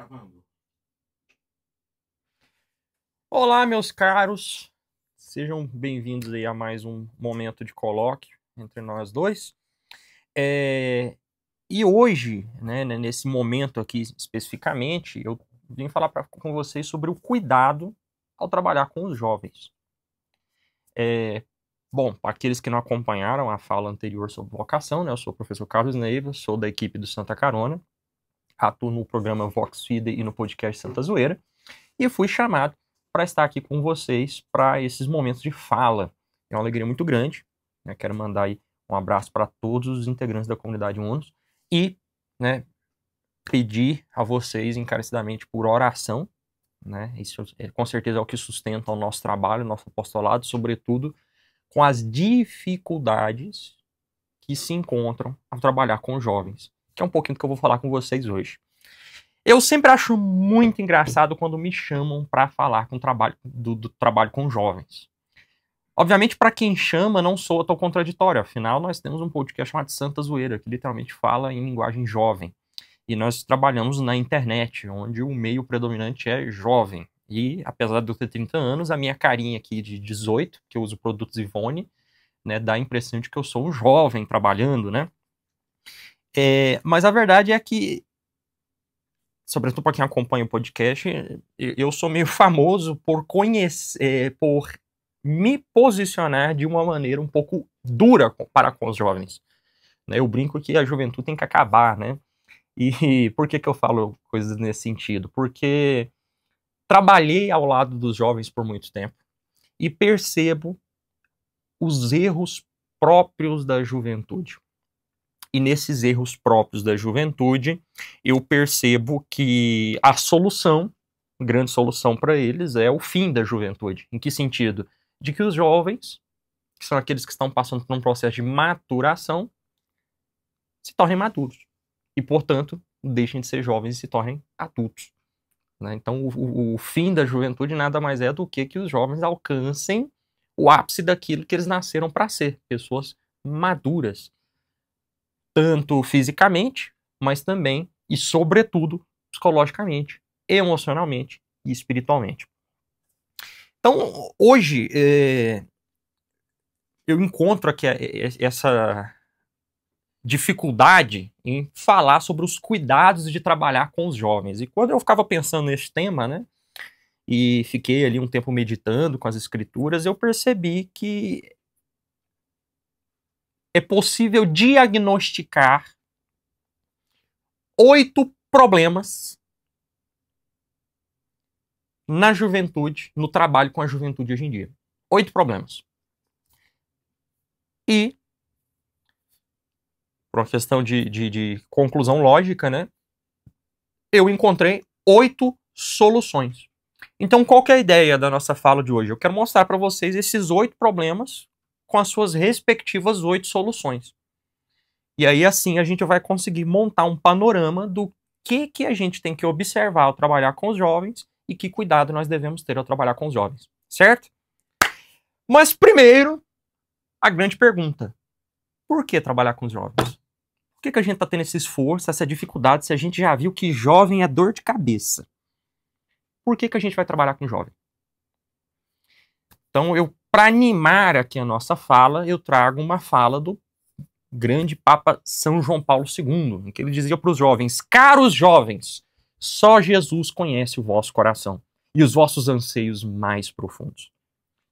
Gravando. Olá, meus caros, sejam bem-vindos aí a mais um momento de colóquio entre nós dois. E hoje, né, nesse momento aqui especificamente, eu vim falar com vocês sobre o cuidado ao trabalhar com os jovens. Bom, para aqueles que não acompanharam a fala anterior sobre vocação, né, eu sou o professor Carlos Neiva, sou da equipe do Santa Carona, atuo no programa Vox Fide e no podcast Santa Zoeira, e fui chamado para estar aqui com vocês para esses momentos de fala. É uma alegria muito grande, né? Quero mandar aí um abraço para todos os integrantes da comunidade Unos e, né, pedir a vocês encarecidamente por oração, né? Isso com certeza é o que sustenta o nosso trabalho, o nosso apostolado, sobretudo com as dificuldades que se encontram ao trabalhar com jovens, que é um pouquinho do que eu vou falar com vocês hoje. Eu sempre acho muito engraçado quando me chamam para falar do trabalho com jovens. Obviamente, para quem chama, não soa tão contraditório. Afinal, nós temos um podcast chamado Santa Zoeira, que literalmente fala em linguagem jovem. E nós trabalhamos na internet, onde o meio predominante é jovem. E, apesar de eu ter 30 anos, a minha carinha aqui de 18, que eu uso produtos Ivone, né, dá a impressão de que eu sou um jovem trabalhando, né? Mas a verdade é que, sobretudo para quem acompanha o podcast, eu sou meio famoso por conhecer, por me posicionar de uma maneira um pouco dura para com os jovens. Eu brinco que a juventude tem que acabar, né? E por que eu falo coisas nesse sentido? Porque trabalhei ao lado dos jovens por muito tempo e percebo os erros próprios da juventude. E nesses erros próprios da juventude, eu percebo que a solução, a grande solução para eles, é o fim da juventude. Em que sentido? De que os jovens, que são aqueles que estão passando por um processo de maturação, se tornem maduros. E, portanto, deixem de ser jovens e se tornem adultos. Né? Então, o fim da juventude nada mais é do que os jovens alcancem o ápice daquilo que eles nasceram para ser, pessoas maduras. Tanto fisicamente, mas também e sobretudo psicologicamente, emocionalmente e espiritualmente. Então, hoje eu encontro aqui essa dificuldade em falar sobre os cuidados de trabalhar com os jovens. E quando eu ficava pensando nesse tema, né, e fiquei ali um tempo meditando com as escrituras, eu percebi que é possível diagnosticar 8 problemas na juventude, no trabalho com a juventude hoje em dia. 8 problemas. E, por uma questão de conclusão lógica, né, eu encontrei 8 soluções. Então, qual que é a ideia da nossa fala de hoje? Eu quero mostrar para vocês esses 8 problemas com as suas respectivas 8 soluções. E aí, assim, a gente vai conseguir montar um panorama do que a gente tem que observar ao trabalhar com os jovens e que cuidado nós devemos ter ao trabalhar com os jovens, certo? Mas primeiro, a grande pergunta: por que trabalhar com os jovens? Por que a gente está tendo esse esforço, essa dificuldade, se a gente já viu que jovem é dor de cabeça? Por que a gente vai trabalhar com jovem? Então, para animar aqui a nossa fala, eu trago uma fala do grande Papa São João Paulo II, em que ele dizia para os jovens: caros jovens, só Jesus conhece o vosso coração e os vossos anseios mais profundos.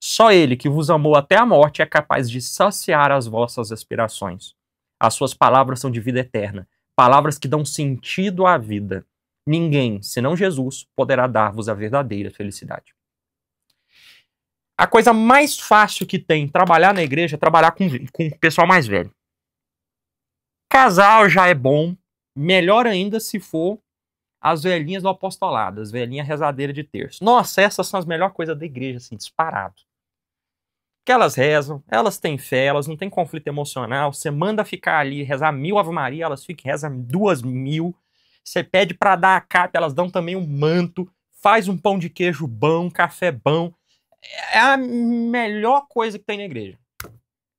Só ele, que vos amou até a morte, é capaz de saciar as vossas aspirações. As suas palavras são de vida eterna, palavras que dão sentido à vida. Ninguém, senão Jesus, poderá dar-vos a verdadeira felicidade. A coisa mais fácil que tem trabalhar na igreja é trabalhar com o pessoal mais velho. Casal já é bom, melhor ainda se for as velhinhas do apostolado, as velhinhas rezadeiras de terço. Nossa, essas são as melhores coisas da igreja, assim, disparado. Que elas rezam, elas têm fé, elas não têm conflito emocional. Você manda ficar ali, rezar 1000 Ave Maria, elas ficam, rezam 2000. Você pede para dar a capa, elas dão também um manto. Faz um pão de queijo bom, café bom. É a melhor coisa que tem na igreja.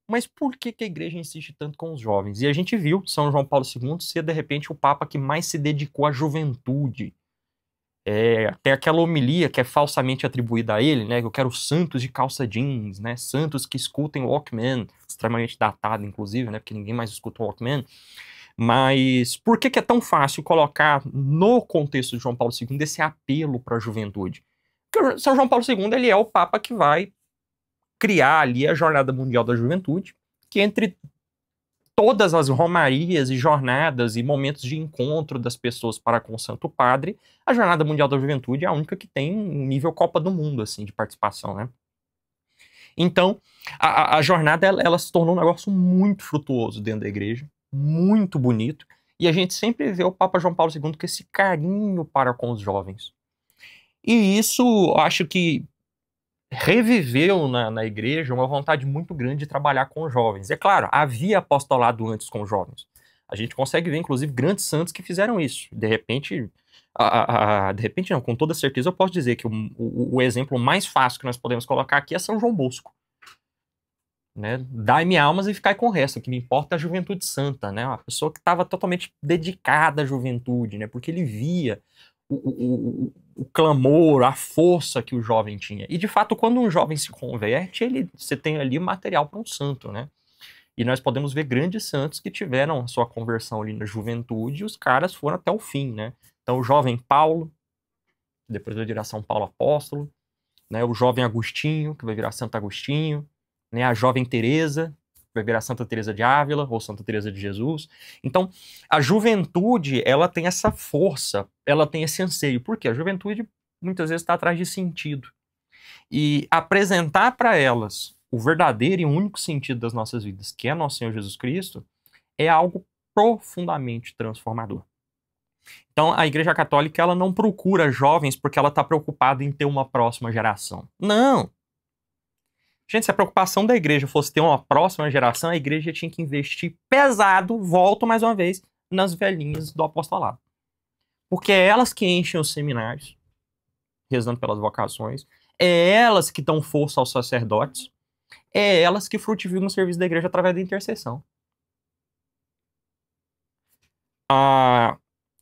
Mas por que a igreja insiste tanto com os jovens? E a gente viu São João Paulo II ser, de repente, o Papa que mais se dedicou à juventude. Tem aquela homilia que é falsamente atribuída a ele, né? Eu quero santos de calça jeans, né? Santos que escutem Walkman, extremamente datado, inclusive, né? Porque ninguém mais escuta o Walkman. Mas por que é tão fácil colocar no contexto de João Paulo II esse apelo para a juventude? Porque o São João Paulo II ele é o Papa que vai criar ali a Jornada Mundial da Juventude, que entre todas as romarias e jornadas e momentos de encontro das pessoas para com o Santo Padre, a Jornada Mundial da Juventude é a única que tem um nível Copa do Mundo, assim, de participação, né? Então, a jornada, ela se tornou um negócio muito frutuoso dentro da igreja, muito bonito, e a gente sempre vê o Papa João Paulo II com esse carinho para com os jovens. E isso, acho que reviveu na igreja uma vontade muito grande de trabalhar com os jovens. É claro, havia apostolado antes com os jovens. A gente consegue ver, inclusive, grandes santos que fizeram isso. De repente, de repente não, com toda certeza eu posso dizer que o exemplo mais fácil que nós podemos colocar aqui é São João Bosco. Né? Dai-me almas e ficai com o resto. O que me importa é a juventude santa, né? Uma pessoa que estava totalmente dedicada à juventude, né? Porque ele via o clamor, a força que o jovem tinha. E, de fato, quando um jovem se converte, você tem ali material para um santo, né? E nós podemos ver grandes santos que tiveram a sua conversão ali na juventude e os caras foram até o fim, né? Então, o jovem Paulo, depois vai virar São Paulo Apóstolo, né? O jovem Agostinho, que vai virar Santo Agostinho, né? A jovem Teresa, vai virar Santa Teresa de Ávila ou Santa Teresa de Jesus. Então, a juventude, ela tem essa força, ela tem esse anseio. Por quê? A juventude muitas vezes está atrás de sentido. E apresentar para elas o verdadeiro e único sentido das nossas vidas, que é nosso Senhor Jesus Cristo, é algo profundamente transformador. Então, a Igreja Católica, ela não procura jovens porque ela está preocupada em ter uma próxima geração. Não! Gente, se a preocupação da igreja fosse ter uma próxima geração, a igreja tinha que investir pesado, volto mais uma vez, nas velhinhas do apostolado. Porque é elas que enchem os seminários, rezando pelas vocações, é elas que dão força aos sacerdotes, é elas que frutificam o serviço da igreja através da intercessão.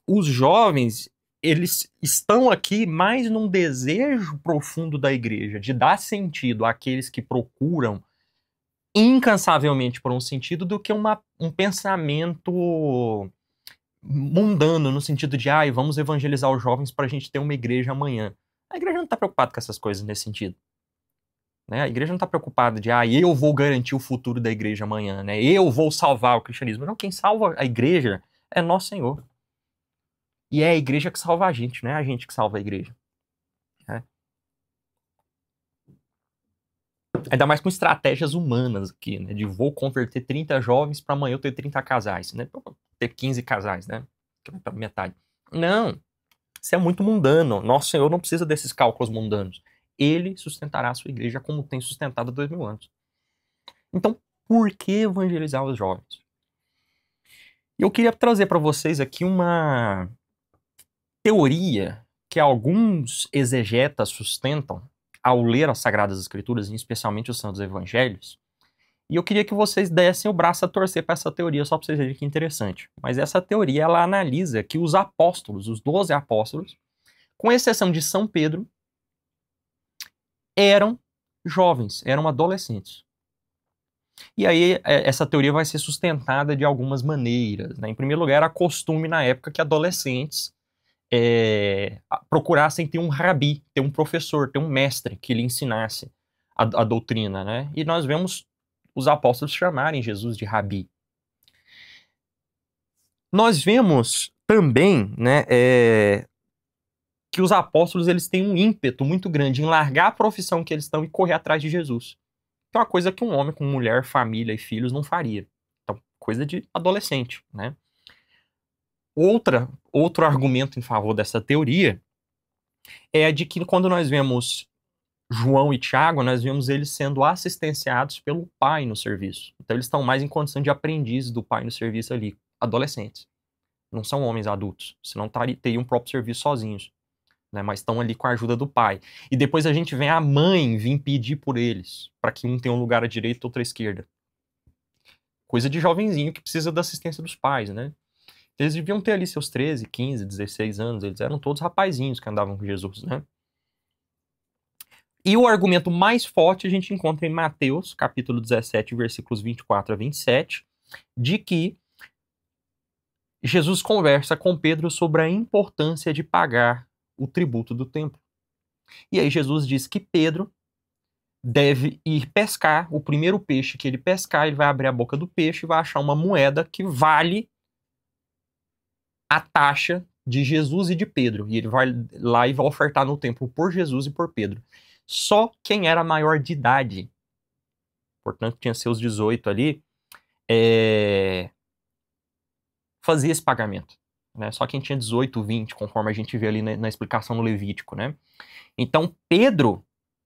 Os jovens, eles estão aqui mais num desejo profundo da igreja, de dar sentido àqueles que procuram incansavelmente por um sentido, do que um pensamento mundano, no sentido de, vamos evangelizar os jovens para a gente ter uma igreja amanhã. A igreja não está preocupada com essas coisas nesse sentido. Né? A igreja não está preocupada de, eu vou garantir o futuro da igreja amanhã, né? Eu vou salvar o cristianismo. Não, quem salva a igreja é nosso Senhor. E é a igreja que salva a gente, não é a gente que salva a igreja. Né? Ainda mais com estratégias humanas aqui, né? De vou converter 30 jovens para amanhã eu ter 30 casais, né? Ter 15 casais, né? Que vai para metade. Não. Isso é muito mundano. Nosso Senhor não precisa desses cálculos mundanos. Ele sustentará a sua igreja como tem sustentado há 2000 anos. Então, por que evangelizar os jovens? Eu queria trazer para vocês aqui uma teoria que alguns exegetas sustentam ao ler as Sagradas Escrituras, e especialmente os Santos Evangelhos, e eu queria que vocês dessem o braço a torcer para essa teoria, só para vocês verem que interessante. Mas essa teoria, ela analisa que os apóstolos, os 12 apóstolos, com exceção de São Pedro, eram jovens, eram adolescentes. E aí, essa teoria vai ser sustentada de algumas maneiras. Né? Em primeiro lugar, era costume na época que adolescentes procurassem ter um rabi, ter um professor, ter um mestre que lhe ensinasse a doutrina, né? E nós vemos os apóstolos chamarem Jesus de rabi. Nós vemos também, né, que os apóstolos eles têm um ímpeto muito grande em largar a profissão que eles estão e correr atrás de Jesus. Que é uma coisa que um homem com mulher, família e filhos não faria. Então, coisa de adolescente, né? Outro argumento em favor dessa teoria é de que quando nós vemos João e Tiago, nós vemos eles sendo assistenciados pelo pai no serviço. Então eles estão mais em condição de aprendizes do pai no serviço ali, adolescentes. Não são homens adultos, senão teriam um próprio serviço sozinhos. Né? Mas estão ali com a ajuda do pai. E depois a gente vê a mãe vir pedir por eles, para que um tenha um lugar à direita e outro à esquerda. Coisa de jovenzinho que precisa da assistência dos pais, né? Eles deviam ter ali seus 13, 15, 16 anos. Eles eram todos rapazinhos que andavam com Jesus, né? E o argumento mais forte a gente encontra em Mateus, capítulo 17, versículos 24 a 27, de que Jesus conversa com Pedro sobre a importância de pagar o tributo do templo. E aí Jesus diz que Pedro deve ir pescar, o primeiro peixe que ele pescar, ele vai abrir a boca do peixe e vai achar uma moeda que vale a taxa de Jesus e de Pedro. E ele vai lá e vai ofertar no templo por Jesus e por Pedro. Só quem era maior de idade, portanto tinha seus 18 ali, fazia esse pagamento. Né? Só quem tinha 18, 20, conforme a gente vê ali na explicação no Levítico. Né? Então Pedro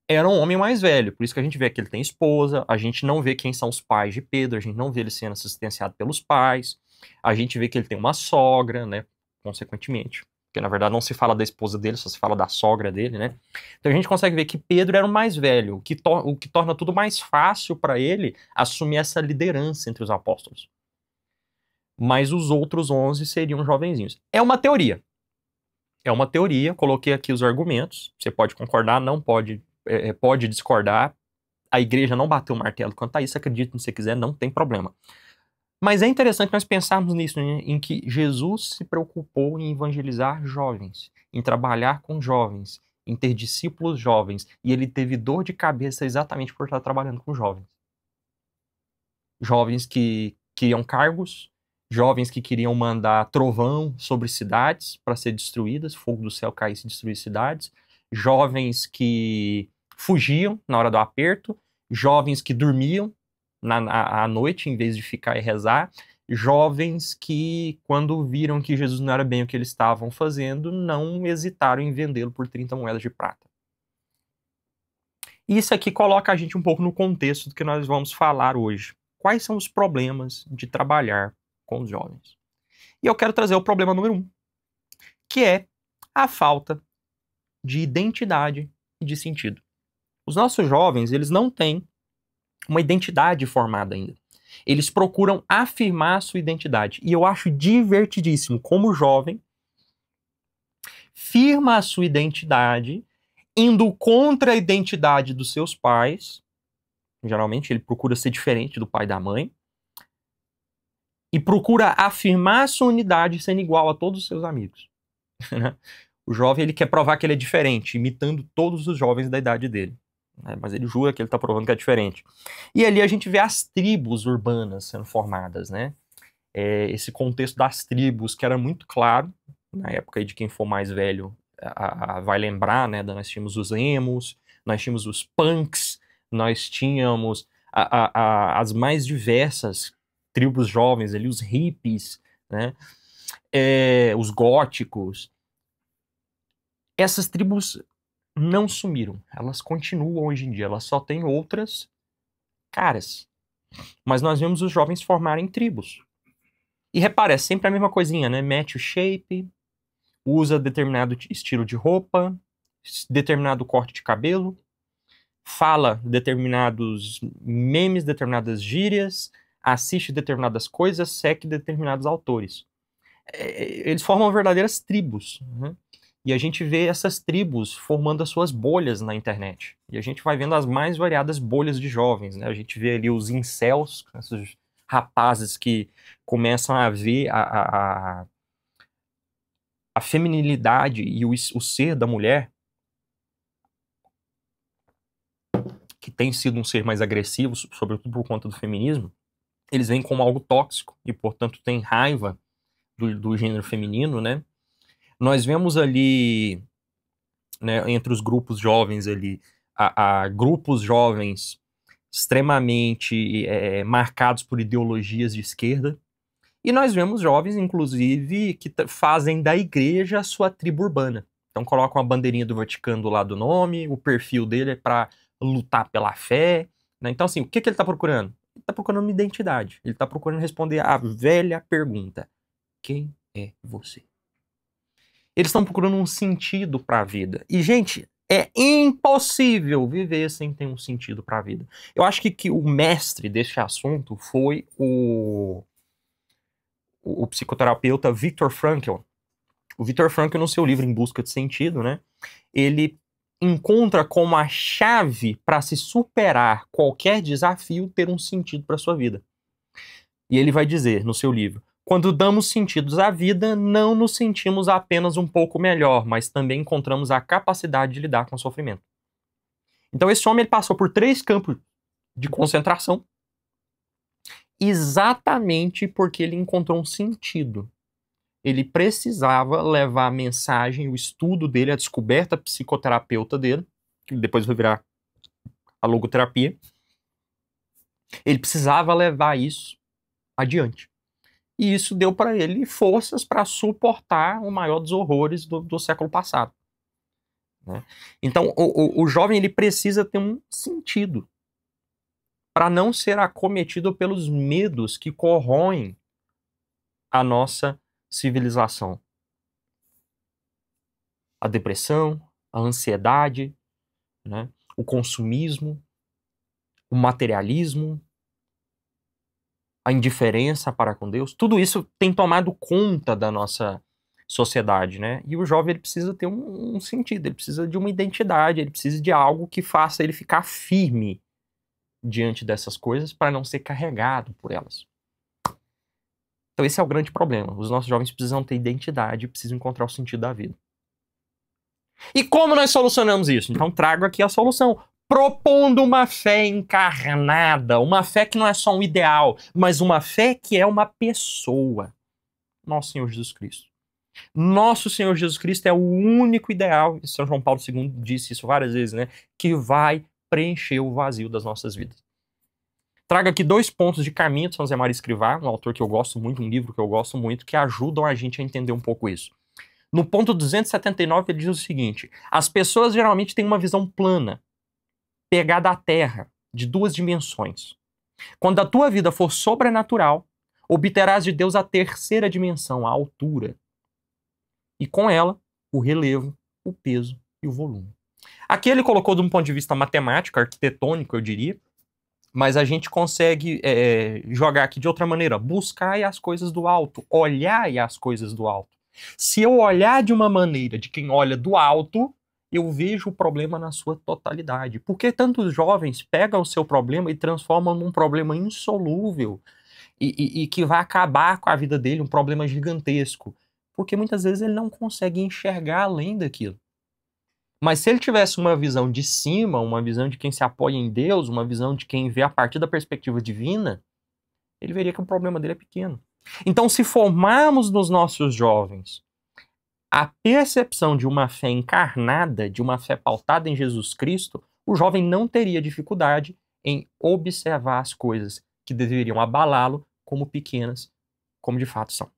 era um homem mais velho, por isso que a gente vê que ele tem esposa, a gente não vê quem são os pais de Pedro, a gente não vê ele sendo assistenciado pelos pais, a gente vê que ele tem uma sogra, né, consequentemente, porque na verdade não se fala da esposa dele, só se fala da sogra dele, né, então a gente consegue ver que Pedro era o mais velho, o que torna tudo mais fácil para ele assumir essa liderança entre os apóstolos. Mas os outros 11 seriam jovenzinhos. É uma teoria, coloquei aqui os argumentos, você pode concordar, não pode, pode discordar, a igreja não bateu o martelo quanto a isso, acredite se você quiser, não tem problema. Mas é interessante nós pensarmos nisso, né, em que Jesus se preocupou em evangelizar jovens, em trabalhar com jovens, em ter discípulos jovens, e ele teve dor de cabeça exatamente por estar trabalhando com jovens. Jovens que queriam cargos, jovens que queriam mandar trovão sobre cidades para ser destruídas, fogo do céu caísse e destruir cidades, jovens que fugiam na hora do aperto, jovens que dormiam à noite em vez de ficar e rezar, jovens que, quando viram que Jesus não era bem o que eles estavam fazendo, não hesitaram em vendê-lo por 30 moedas de prata. Isso aqui coloca a gente um pouco no contexto do que nós vamos falar hoje. Quais são os problemas de trabalhar com os jovens? E eu quero trazer o problema número 1, que é a falta de identidade e de sentido. Os nossos jovens, eles não têm uma identidade formada ainda. Eles procuram afirmar a sua identidade. E eu acho divertidíssimo como o jovem firma a sua identidade indo contra a identidade dos seus pais. Geralmente ele procura ser diferente do pai e da mãe. E procura afirmar a sua unidade sendo igual a todos os seus amigos. O jovem ele quer provar que ele é diferente, imitando todos os jovens da idade dele. Mas ele jura que ele está provando que é diferente. E ali a gente vê as tribos urbanas sendo formadas, né? Esse contexto das tribos que era muito claro, na época aí de quem for mais velho vai lembrar, né? Nós tínhamos os emos, nós tínhamos os punks, nós tínhamos as mais diversas tribos jovens ali, os hippies, né? Os góticos. Essas tribos não sumiram, elas continuam hoje em dia, elas só têm outras caras. Mas nós vemos os jovens formarem tribos. E repara, é sempre a mesma coisinha, né? Mete o shape, usa determinado estilo de roupa, determinado corte de cabelo, fala determinados memes, determinadas gírias, assiste determinadas coisas, segue determinados autores. Eles formam verdadeiras tribos, né? E a gente vê essas tribos formando as suas bolhas na internet. E a gente vai vendo as mais variadas bolhas de jovens, né? A gente vê ali os incels, esses rapazes que começam a ver a feminilidade e o ser da mulher, que tem sido um ser mais agressivo, sobretudo por conta do feminismo, eles veem como algo tóxico e, portanto, têm raiva do gênero feminino, né? Nós vemos ali, né, entre os grupos jovens ali, grupos jovens extremamente marcados por ideologias de esquerda. E nós vemos jovens, inclusive, que fazem da igreja a sua tribo urbana. Então colocam a bandeirinha do Vaticano do lado do nome, o perfil dele é para lutar pela fé. Né? Então, assim, o que ele está procurando? Ele está procurando uma identidade. Ele está procurando responder a velha pergunta: quem é você? Eles estão procurando um sentido para a vida. E, gente, é impossível viver sem ter um sentido para a vida. Eu acho que o mestre deste assunto foi o o psicoterapeuta Viktor Frankl. O Viktor Frankl, no seu livro Em Busca de Sentido, né, ele encontra como a chave para se superar qualquer desafio ter um sentido para sua vida. E ele vai dizer no seu livro: quando damos sentidos à vida, não nos sentimos apenas um pouco melhor, mas também encontramos a capacidade de lidar com o sofrimento. Então esse homem ele passou por 3 campos de concentração exatamente porque ele encontrou um sentido. Ele precisava levar a mensagem, o estudo dele, a descoberta psicoterapeuta dele, que depois vai virar a logoterapia. Ele precisava levar isso adiante. E isso deu para ele forças para suportar o maior dos horrores do século passado. Né? Então, o jovem ele precisa ter um sentido para não ser acometido pelos medos que corroem a nossa civilização. A depressão, a ansiedade, né? O consumismo, o materialismo, a indiferença para com Deus, tudo isso tem tomado conta da nossa sociedade, né? E o jovem ele precisa ter um sentido, ele precisa de uma identidade, ele precisa de algo que faça ele ficar firme diante dessas coisas para não ser carregado por elas. Então esse é o grande problema. Os nossos jovens precisam ter identidade, precisam encontrar o sentido da vida. E como nós solucionamos isso? Então trago aqui a solução. Propondo uma fé encarnada, uma fé que não é só um ideal, mas uma fé que é uma pessoa. Nosso Senhor Jesus Cristo. Nosso Senhor Jesus Cristo é o único ideal, e São João Paulo II disse isso várias vezes, né? Que vai preencher o vazio das nossas vidas. Trago aqui 2 pontos de caminho de São Zé Maria Escrivá, um autor que eu gosto muito, um livro que eu gosto muito, que ajudam a gente a entender um pouco isso. No ponto 279 ele diz o seguinte: as pessoas geralmente têm uma visão plana, pegada à terra, de 2 dimensões. Quando a tua vida for sobrenatural, obterás de Deus a 3ª dimensão, a altura. E com ela, o relevo, o peso e o volume. Aqui ele colocou de um ponto de vista matemático, arquitetônico, eu diria, mas a gente consegue jogar aqui de outra maneira. Buscar as coisas do alto, olhar as coisas do alto. Se eu olhar de uma maneira de quem olha do alto, eu vejo o problema na sua totalidade. Porque tantos jovens pegam o seu problema e transformam num problema insolúvel e que vai acabar com a vida dele, um problema gigantesco. Porque muitas vezes ele não consegue enxergar além daquilo. Mas se ele tivesse uma visão de cima, uma visão de quem se apoia em Deus, uma visão de quem vê a partir da perspectiva divina, ele veria que o problema dele é pequeno. Então, se formarmos nos nossos jovens a percepção de uma fé encarnada, de uma fé pautada em Jesus Cristo, o jovem não teria dificuldade em observar as coisas que deveriam abalá-lo como pequenas, como de fato são.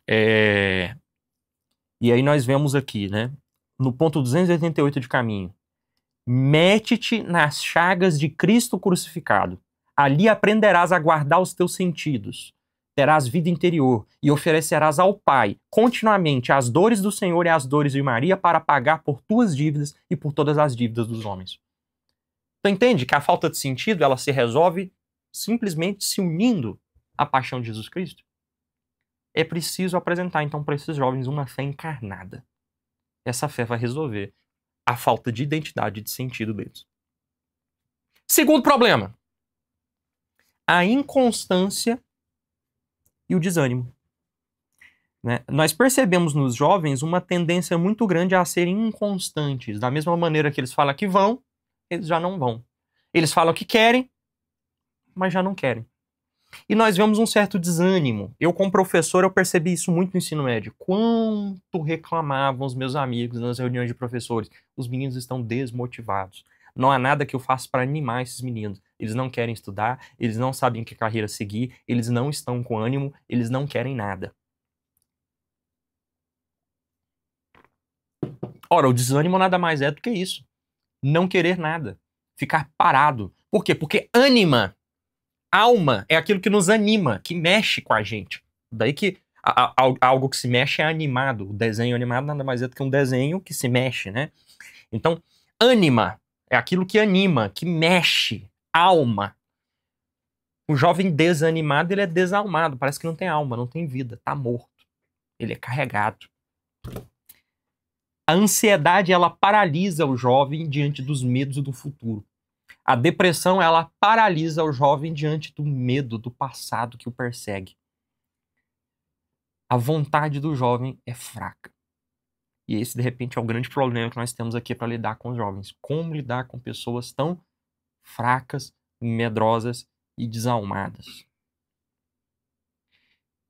E aí nós vemos aqui, né, no ponto 288 de caminho: mete-te nas chagas de Cristo crucificado. Ali aprenderás a guardar os teus sentidos. Terás vida interior e oferecerás ao Pai continuamente as dores do Senhor e as dores de Maria para pagar por tuas dívidas e por todas as dívidas dos homens. Então entende que a falta de sentido ela se resolve simplesmente se unindo à paixão de Jesus Cristo? É preciso apresentar então para esses jovens uma fé encarnada. Essa fé vai resolver a falta de identidade e de sentido deles. Segundo problema: a inconstância e o desânimo. Né? Nós percebemos nos jovens uma tendência muito grande a serem inconstantes. Da mesma maneira que eles falam que vão, eles já não vão. Eles falam que querem, mas já não querem. E nós vemos um certo desânimo. Eu, como professor, eu percebi isso muito no ensino médio. Quanto reclamavam os meus amigos nas reuniões de professores. Os meninos estão desmotivados. Não há nada que eu faça para animar esses meninos. Eles não querem estudar, eles não sabem que carreira seguir, eles não estão com ânimo, eles não querem nada. Ora, o desânimo nada mais é do que isso. Não querer nada. Ficar parado. Por quê? Porque ânima, alma, é aquilo que nos anima, que mexe com a gente. Daí que algo que se mexe é animado. O desenho animado nada mais é do que um desenho que se mexe, né? Então, ânima é aquilo que anima, que mexe, alma. O jovem desanimado, ele é desalmado, parece que não tem alma, não tem vida, tá morto. Ele é carregado. A ansiedade, ela paralisa o jovem diante dos medos do futuro. A depressão, ela paralisa o jovem diante do medo do passado que o persegue. A vontade do jovem é fraca. E esse, de repente, é o grande problema que nós temos aqui para lidar com os jovens. Como lidar com pessoas tão fracas, medrosas e desalmadas?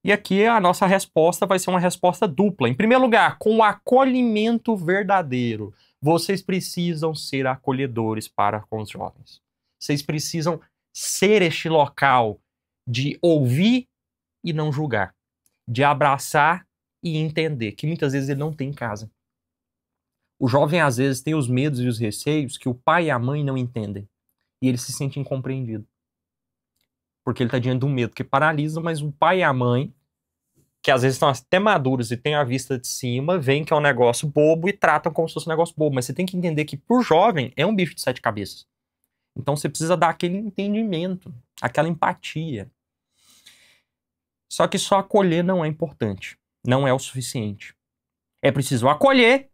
E aqui a nossa resposta vai ser uma resposta dupla. Em primeiro lugar, com o acolhimento verdadeiro. Vocês precisam ser acolhedores para com os jovens. Vocês precisam ser este local de ouvir e não julgar. De abraçar e entender, que muitas vezes ele não tem em casa. O jovem, às vezes, tem os medos e os receios que o pai e a mãe não entendem. E ele se sente incompreendido. Porque ele está diante de um medo que paralisa, mas o pai e a mãe, que às vezes estão até maduros e têm a vista de cima, veem que é um negócio bobo e tratam como se fosse um negócio bobo. Mas você tem que entender que, por jovem, é um bicho de 7 cabeças. Então você precisa dar aquele entendimento, aquela empatia. Só que só acolher não é importante. Não é o suficiente. É preciso acolher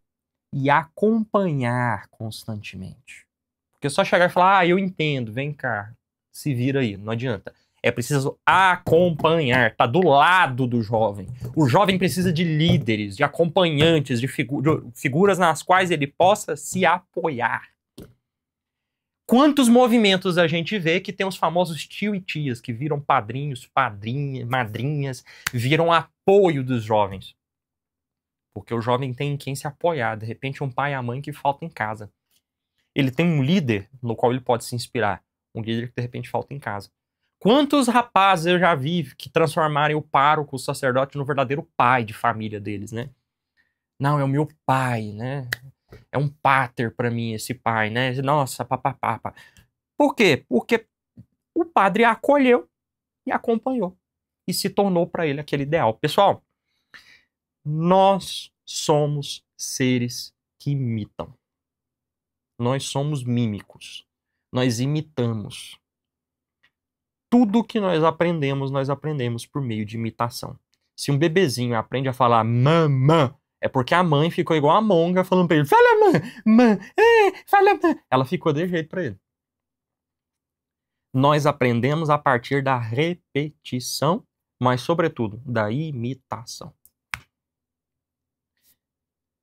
e acompanhar constantemente. Porque só chegar e falar, eu entendo, vem cá, se vira aí, não adianta. É preciso acompanhar, tá do lado do jovem. O jovem precisa de líderes, de acompanhantes, de figuras nas quais ele possa se apoiar. Quantos movimentos a gente vê que tem os famosos tio e tias, que viram padrinhos, madrinhas, viram apoio dos jovens. Porque o jovem tem em quem se apoiar. De repente, um pai e a mãe que falta em casa. Ele tem um líder no qual ele pode se inspirar. Um líder que, de repente, falta em casa. Quantos rapazes eu já vi que transformaram o pároco, o sacerdote, no verdadeiro pai de família deles, né? Não, é o meu pai, né? É um pater para mim esse pai, né? Nossa, papapá. Por quê? Porque o padre a acolheu e acompanhou. E se tornou para ele aquele ideal. Pessoal, nós somos seres que imitam. Nós somos mímicos. Nós imitamos. Tudo que nós aprendemos por meio de imitação. Se um bebezinho aprende a falar mamã, é porque a mãe ficou igual a monga falando pra ele, fala mãe, fala mãe. Ela ficou de jeito pra ele. Nós aprendemos a partir da repetição, mas sobretudo da imitação.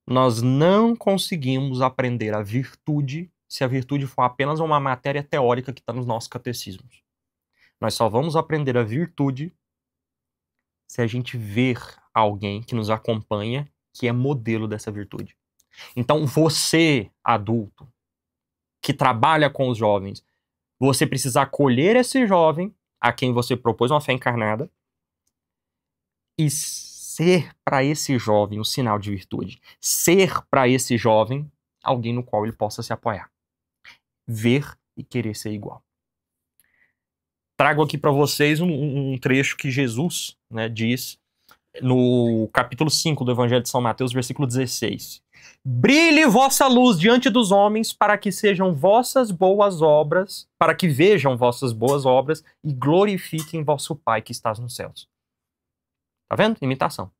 Nós não conseguimos aprender a virtude se a virtude for apenas uma matéria teórica que está nos nossos catecismos. Nós só vamos aprender a virtude se a gente ver alguém que nos acompanha que é modelo dessa virtude. Então, você, adulto, que trabalha com os jovens, você precisa acolher esse jovem a quem você propôs uma fé encarnada e ser para esse jovem um sinal de virtude. Ser para esse jovem alguém no qual ele possa se apoiar. Ver e querer ser igual. Trago aqui para vocês um trecho que Jesus, né, diz no capítulo 5 do Evangelho de São Mateus, versículo 16. Brilhe vossa luz diante dos homens para que sejam vossas boas obras, para que vejam vossas boas obras e glorifiquem vosso Pai que estás nos céus. Tá vendo? Imitação.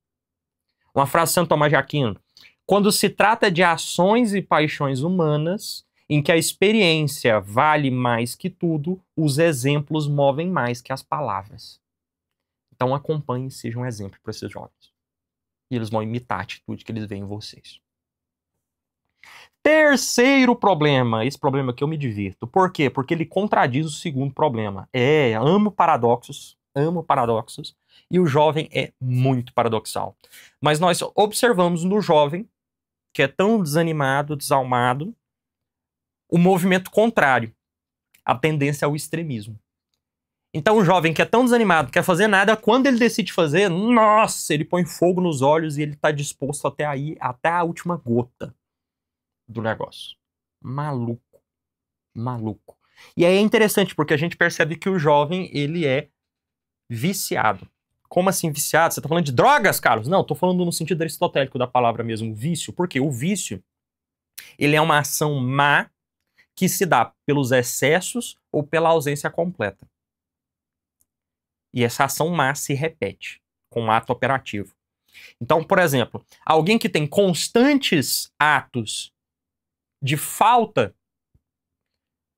Uma frase de Santo Tomás de Aquino. Quando se trata de ações e paixões humanas, em que a experiência vale mais que tudo, os exemplos movem mais que as palavras. Então acompanhe e seja um exemplo para esses jovens. E eles vão imitar a atitude que eles veem em vocês. Terceiro problema, esse problema que eu me divirto. Por quê? Porque ele contradiz o segundo problema. Amo paradoxos, e o jovem é muito paradoxal. Mas nós observamos no jovem, que é tão desanimado, desalmado, o movimento contrário, a tendência ao extremismo. Então o jovem que é tão desanimado, não quer fazer nada, quando ele decide fazer, nossa, ele põe fogo nos olhos e ele está disposto até a última gota do negócio. Maluco. E aí é interessante, porque a gente percebe que o jovem, ele é viciado. Como assim viciado? Você está falando de drogas, Carlos? Não, estou falando no sentido aristotélico da palavra mesmo, vício. Por quê? O vício, ele é uma ação má que se dá pelos excessos ou pela ausência completa. E essa ação má se repete com um ato operativo. Então, por exemplo, alguém que tem constantes atos de falta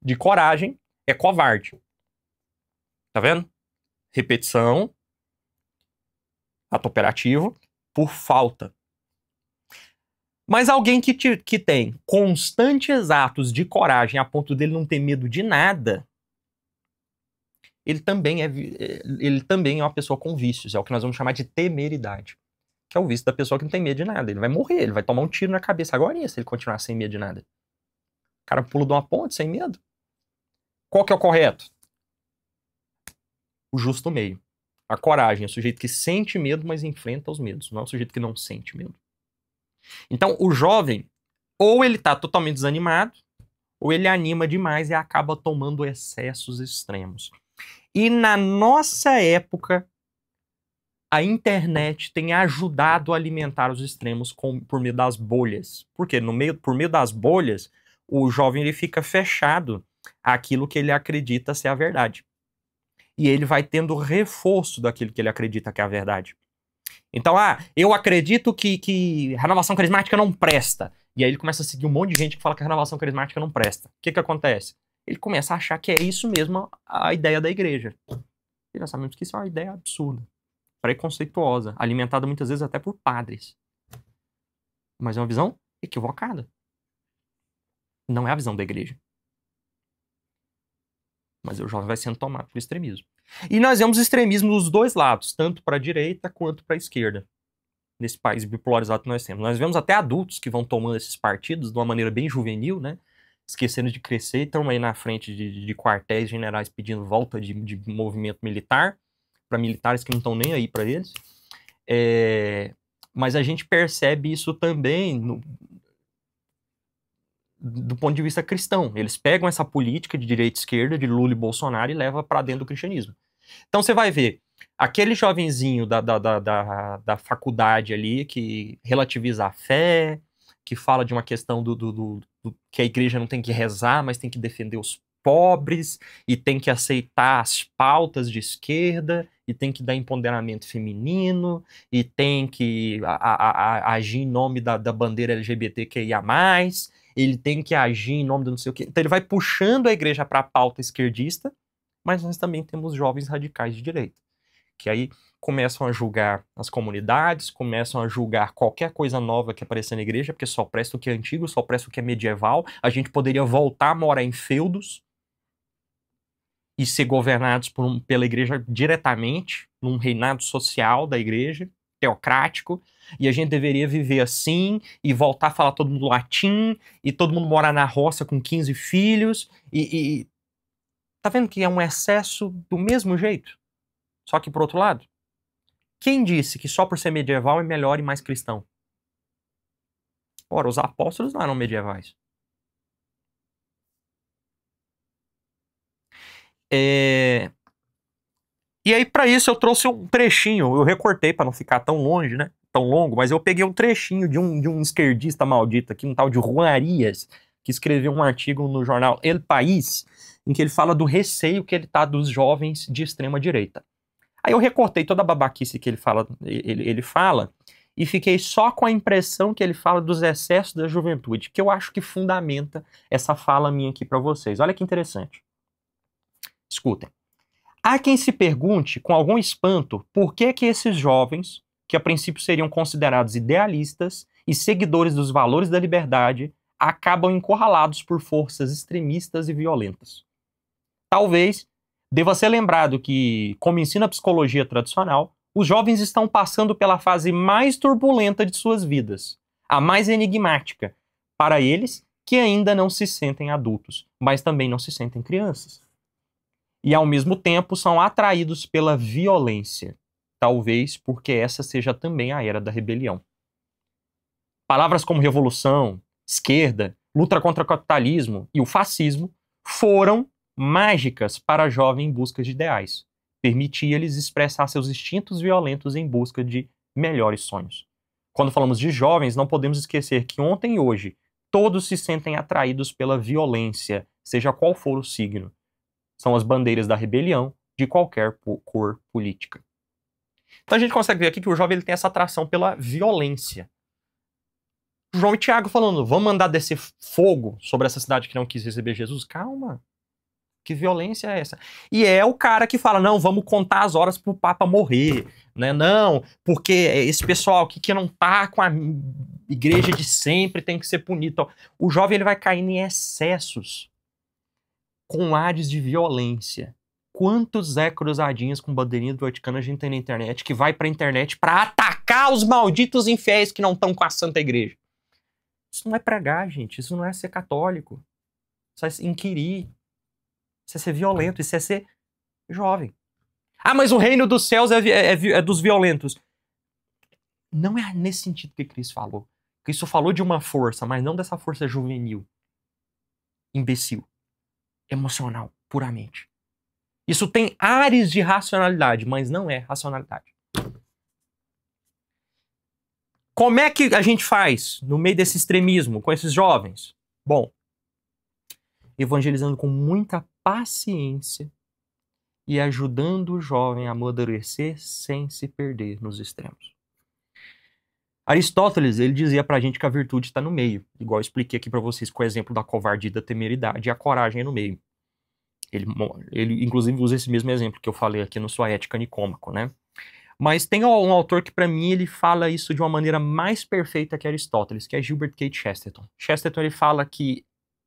de coragem é covarde. Tá vendo? Repetição, ato operativo, por falta. Mas alguém que tem constantes atos de coragem a ponto dele não ter medo de nada, ele também é uma pessoa com vícios. É o que nós vamos chamar de temeridade. Que é o vício da pessoa que não tem medo de nada. Ele vai morrer, ele vai tomar um tiro na cabeça agora se ele continuar sem medo de nada. O cara pula de uma ponte sem medo. Qual que é o correto? O justo meio. A coragem é o sujeito que sente medo, mas enfrenta os medos. Não é o sujeito que não sente medo. Então, o jovem, ou ele tá totalmente desanimado, ou ele anima demais e acaba tomando excessos extremos. E na nossa época, a internet tem ajudado a alimentar os extremos por meio das bolhas. Por quê? Por meio das bolhas, o jovem ele fica fechado àquilo que ele acredita ser a verdade. E ele vai tendo reforço daquilo que ele acredita que é a verdade. Então, eu acredito que renovação carismática não presta. E aí ele começa a seguir um monte de gente que fala que a renovação carismática não presta. O que acontece? Ele começa a achar que é isso mesmo a ideia da igreja. E nós sabemos que isso é uma ideia absurda, preconceituosa, alimentada muitas vezes até por padres. Mas é uma visão equivocada. Não é a visão da igreja. Mas o jovem vai sendo tomado por extremismo. E nós vemos extremismo dos dois lados, tanto para a direita quanto para a esquerda, nesse país bipolarizado que nós temos. Nós vemos até adultos que vão tomando esses partidos de uma maneira bem juvenil, né? Esquecendo de crescer, e estão aí na frente de quartéis generais pedindo volta de movimento militar, para militares que não estão nem aí para eles. Mas a gente percebe isso também do ponto de vista cristão. Eles pegam essa política de direita e esquerda, de Lula e Bolsonaro, e levam para dentro do cristianismo. Então você vai ver aquele jovenzinho da faculdade ali que relativiza a fé, que fala de uma questão que a igreja não tem que rezar, mas tem que defender os pobres, e tem que aceitar as pautas de esquerda, e tem que dar empoderamento feminino, e tem que agir em nome da bandeira LGBTQIA+, ele tem que agir em nome do não sei o quê. Então ele vai puxando a igreja para a pauta esquerdista, mas nós também temos jovens radicais de direita, que aí começam a julgar as comunidades, começam a julgar qualquer coisa nova que aparecer na igreja, porque só presta o que é antigo, só presta o que é medieval. A gente poderia voltar a morar em feudos e ser governados pela igreja diretamente, num reinado social da igreja, teocrático, e a gente deveria viver assim, e voltar a falar todo mundo latim, e todo mundo morar na roça com 15 filhos, tá vendo que é um excesso do mesmo jeito? Só que por outro lado, quem disse que só por ser medieval é melhor e mais cristão? Ora, os apóstolos não eram medievais. E aí, para isso, eu trouxe um trechinho. Eu recortei para não ficar tão longe, né? Tão longo, mas eu peguei um trechinho de um esquerdista maldito aqui, um tal de Juan Arias, que escreveu um artigo no jornal El País, em que ele fala do receio que ele tá dos jovens de extrema direita. Aí eu recortei toda a babaquice que ele fala e fiquei só com a impressão que ele fala dos excessos da juventude, que eu acho que fundamenta essa fala minha aqui para vocês. Olha que interessante. Escutem. Há quem se pergunte, com algum espanto, por que esses jovens, que a princípio seriam considerados idealistas e seguidores dos valores da liberdade, acabam encurralados por forças extremistas e violentas. Talvez deva ser lembrado que, como ensina a psicologia tradicional, os jovens estão passando pela fase mais turbulenta de suas vidas, a mais enigmática, para eles que ainda não se sentem adultos, mas também não se sentem crianças. E, ao mesmo tempo, são atraídos pela violência, talvez porque essa seja também a era da rebelião. Palavras como revolução, esquerda, luta contra o capitalismo e o fascismo foram mágicas para a jovem em busca de ideais. Permitia-lhes expressar seus instintos violentos em busca de melhores sonhos. Quando falamos de jovens, não podemos esquecer que ontem e hoje todos se sentem atraídos pela violência, seja qual for o signo. São as bandeiras da rebelião, de qualquer cor política. Então a gente consegue ver aqui que o jovem ele tem essa atração pela violência. João e Tiago falando, vamos mandar descer fogo sobre essa cidade que não quis receber Jesus? Calma. Que violência é essa? E é o cara que fala, não, vamos contar as horas pro Papa morrer, né? Não, porque esse pessoal aqui que não tá com a igreja de sempre tem que ser punido. O jovem ele vai caindo em excessos com ares de violência. Quantos Zé Cruzadinhas com bandeirinha do Vaticano a gente tem na internet que vai pra internet pra atacar os malditos infiéis que não estão com a Santa Igreja? Isso não é pregar, gente. Isso não é ser católico. Isso é inquirir. Isso é ser violento. Isso é ser jovem. Ah, mas o reino dos céus é dos violentos. Não é nesse sentido que Cristo falou. Cristo falou de uma força, mas não dessa força juvenil. Imbecil. Emocional, puramente. Isso tem ares de racionalidade, mas não é racionalidade. Como é que a gente faz no meio desse extremismo com esses jovens? Bom, evangelizando com muita paciência e ajudando o jovem a amadurecer sem se perder nos extremos. Aristóteles, ele dizia pra gente que a virtude está no meio, igual eu expliquei aqui pra vocês com o exemplo da covardia e da temeridade, e a coragem é no meio. Ele inclusive usa esse mesmo exemplo que eu falei aqui no Sua Ética Nicômaco, né? Mas tem um autor que, para mim, ele fala isso de uma maneira mais perfeita que Aristóteles, que é Gilbert K. Chesterton. Chesterton, ele fala que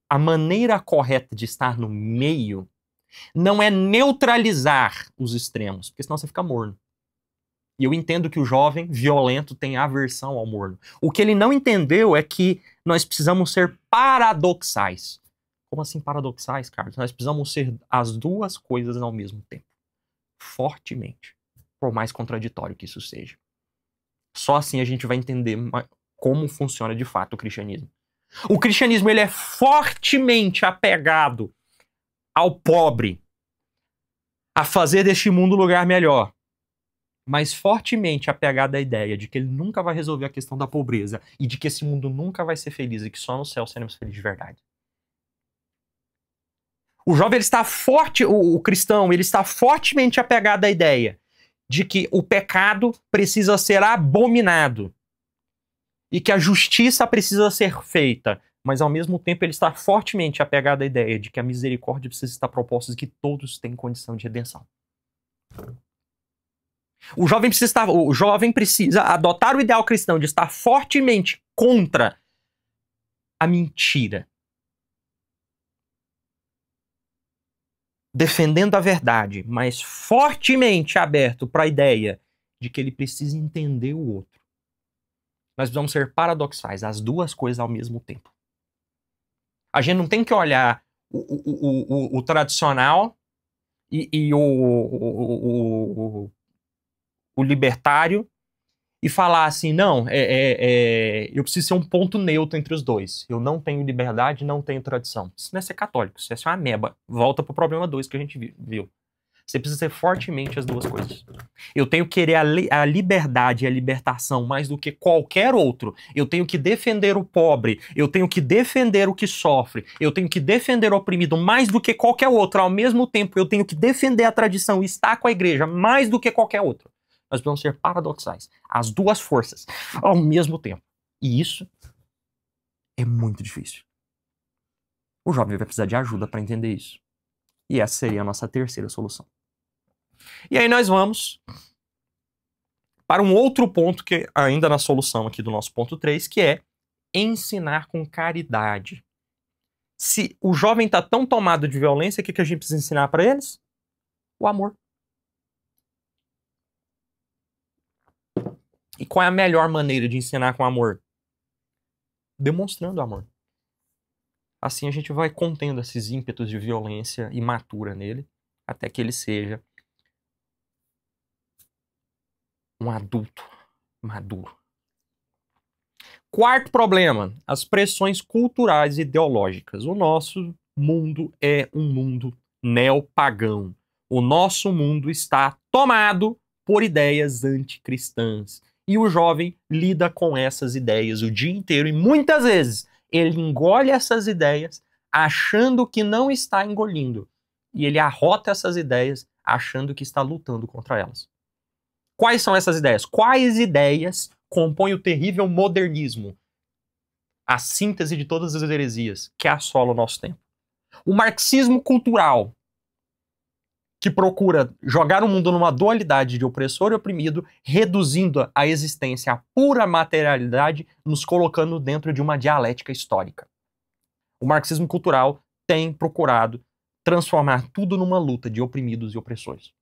a maneira correta de estar no meio não é neutralizar os extremos, porque senão você fica morno. E eu entendo que o jovem violento tem aversão ao morno. O que ele não entendeu é que nós precisamos ser paradoxais. Como assim paradoxais, Carlos? Nós precisamos ser as duas coisas ao mesmo tempo. Fortemente. Por mais contraditório que isso seja. Só assim a gente vai entender como funciona de fato o cristianismo. O cristianismo ele é fortemente apegado ao pobre, a fazer deste mundo um lugar melhor, mas fortemente apegado à ideia de que ele nunca vai resolver a questão da pobreza e de que esse mundo nunca vai ser feliz e que só no céu seremos felizes de verdade. O jovem ele está forte, o cristão ele está fortemente apegado à ideia de que o pecado precisa ser abominado e que a justiça precisa ser feita, mas ao mesmo tempo ele está fortemente apegado à ideia de que a misericórdia precisa estar proposta e que todos têm condição de redenção. O jovem precisa adotar o ideal cristão de estar fortemente contra a mentira, defendendo a verdade, mas fortemente aberto para a ideia de que ele precisa entender o outro. Nós precisamos ser paradoxais, as duas coisas ao mesmo tempo. A gente não tem que olhar o tradicional e o libertário e falar assim, não, eu preciso ser um ponto neutro entre os dois. Eu não tenho liberdade, não tenho tradição. Isso não é ser católico, isso é ser uma ameba. Volta pro problema 2 que a gente viu. Você precisa ser fortemente as duas coisas. Eu tenho que querer a liberdade e a libertação mais do que qualquer outro. Eu tenho que defender o pobre, eu tenho que defender o que sofre, eu tenho que defender o oprimido mais do que qualquer outro. Ao mesmo tempo, eu tenho que defender a tradição e estar com a igreja mais do que qualquer outro. Nós precisamos ser paradoxais. As duas forças ao mesmo tempo. E isso é muito difícil. O jovem vai precisar de ajuda para entender isso. E essa seria a nossa terceira solução. E aí nós vamos para um outro ponto que ainda na solução aqui do nosso ponto 3, que é ensinar com caridade. Se o jovem está tão tomado de violência, o que a gente precisa ensinar para eles? O amor. E qual é a melhor maneira de ensinar com amor? Demonstrando amor. Assim a gente vai contendo esses ímpetos de violência imatura nele, até que ele seja um adulto maduro. Quarto problema, as pressões culturais e ideológicas. O nosso mundo é um mundo neopagão. O nosso mundo está tomado por ideias anticristãs. E o jovem lida com essas ideias o dia inteiro e muitas vezes ele engole essas ideias achando que não está engolindo. E ele arrota essas ideias achando que está lutando contra elas. Quais são essas ideias? Quais ideias compõem o terrível modernismo? A síntese de todas as heresias que assola o nosso tempo. O marxismo cultural, que procura jogar o mundo numa dualidade de opressor e oprimido, reduzindo a existência à pura materialidade, nos colocando dentro de uma dialética histórica. O marxismo cultural tem procurado transformar tudo numa luta de oprimidos e opressores.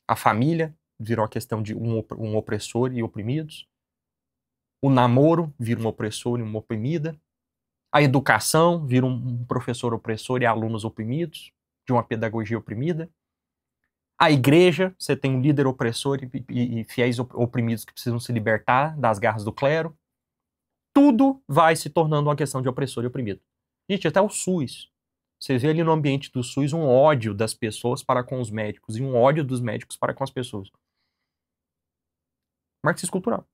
A família virou a questão de um opressor e oprimidos. O namoro vira um opressor e uma oprimida. A educação vira um professor opressor e alunos oprimidos, de uma pedagogia oprimida. A igreja, você tem um líder opressor e fiéis oprimidos que precisam se libertar das garras do clero. Tudo vai se tornando uma questão de opressor e oprimido. Gente, até o SUS. Você vê ali no ambiente do SUS um ódio das pessoas para com os médicos e um ódio dos médicos para com as pessoas. Marxismo cultural.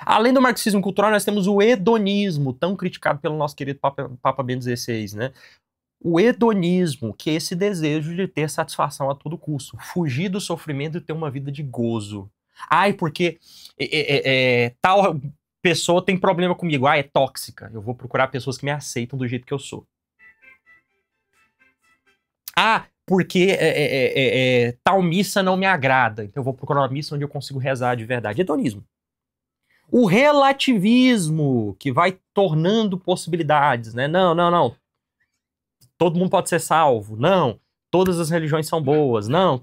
Além do marxismo cultural, nós temos o hedonismo, tão criticado pelo nosso querido Papa Bento XVI, né? O hedonismo, que é esse desejo de ter satisfação a todo custo, fugir do sofrimento e ter uma vida de gozo. Ai, porque tal pessoa tem problema comigo, é tóxica, eu vou procurar pessoas que me aceitam do jeito que eu sou. Porque tal missa não me agrada, então eu vou procurar uma missa onde eu consigo rezar de verdade. Hedonismo. O relativismo, que vai tornando possibilidades, né? Não. Todo mundo pode ser salvo. Não. Todas as religiões são boas. Não.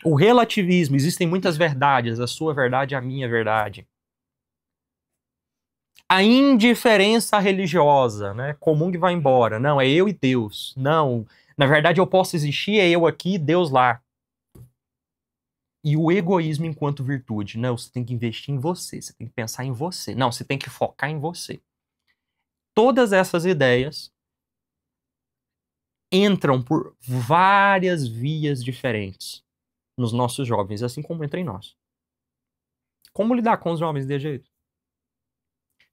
O relativismo. Existem muitas verdades. A sua verdade é a minha verdade. A indiferença religiosa, né? Comum que vai embora. Não, é eu e Deus. Não. Na verdade, eu posso existir, é eu aqui, Deus lá. E o egoísmo enquanto virtude. Não, você tem que investir em você. Você tem que pensar em você. Não, você tem que focar em você. Todas essas ideias entram por várias vias diferentes nos nossos jovens, assim como entra em nós. Como lidar com os jovens desse jeito?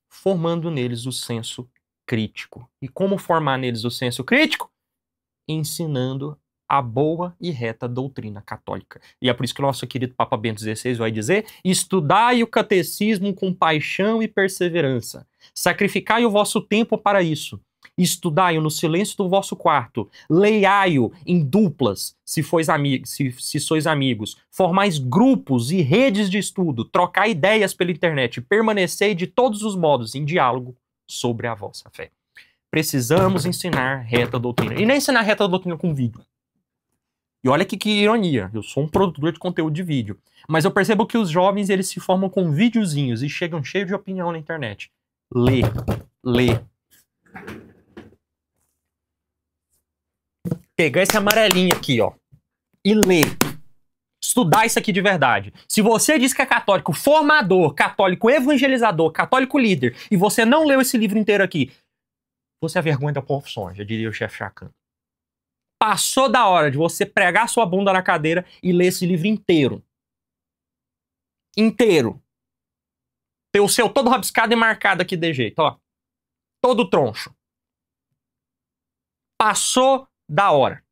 Formando neles o senso crítico. E como formar neles o senso crítico? Ensinando a boa e reta doutrina católica. E é por isso que o nosso querido Papa Bento XVI vai dizer: estudai o catecismo com paixão e perseverança. Sacrificai o vosso tempo para isso. Estudai-o no silêncio do vosso quarto. Leiai-o em duplas, se sois amigos. Formais grupos e redes de estudo. Trocai ideias pela internet. Permanecei de todos os modos em diálogo sobre a vossa fé. Precisamos ensinar reta doutrina. E nem ensinar reta doutrina com vídeo. E olha que ironia, eu sou um produtor de conteúdo de vídeo. Mas eu percebo que os jovens, eles se formam com videozinhos e chegam cheios de opinião na internet. Lê. Pegar esse amarelinho aqui, ó, e ler. Estudar isso aqui de verdade. Se você diz que é católico formador, católico evangelizador, católico líder, e você não leu esse livro inteiro aqui, você é vergonha da profissão, já diria o chefe Chacana. Passou da hora de você pregar sua bunda na cadeira e ler esse livro inteiro. Inteiro. Ter o seu todo rabiscado e marcado aqui de jeito, ó. Todo troncho. Passou da hora.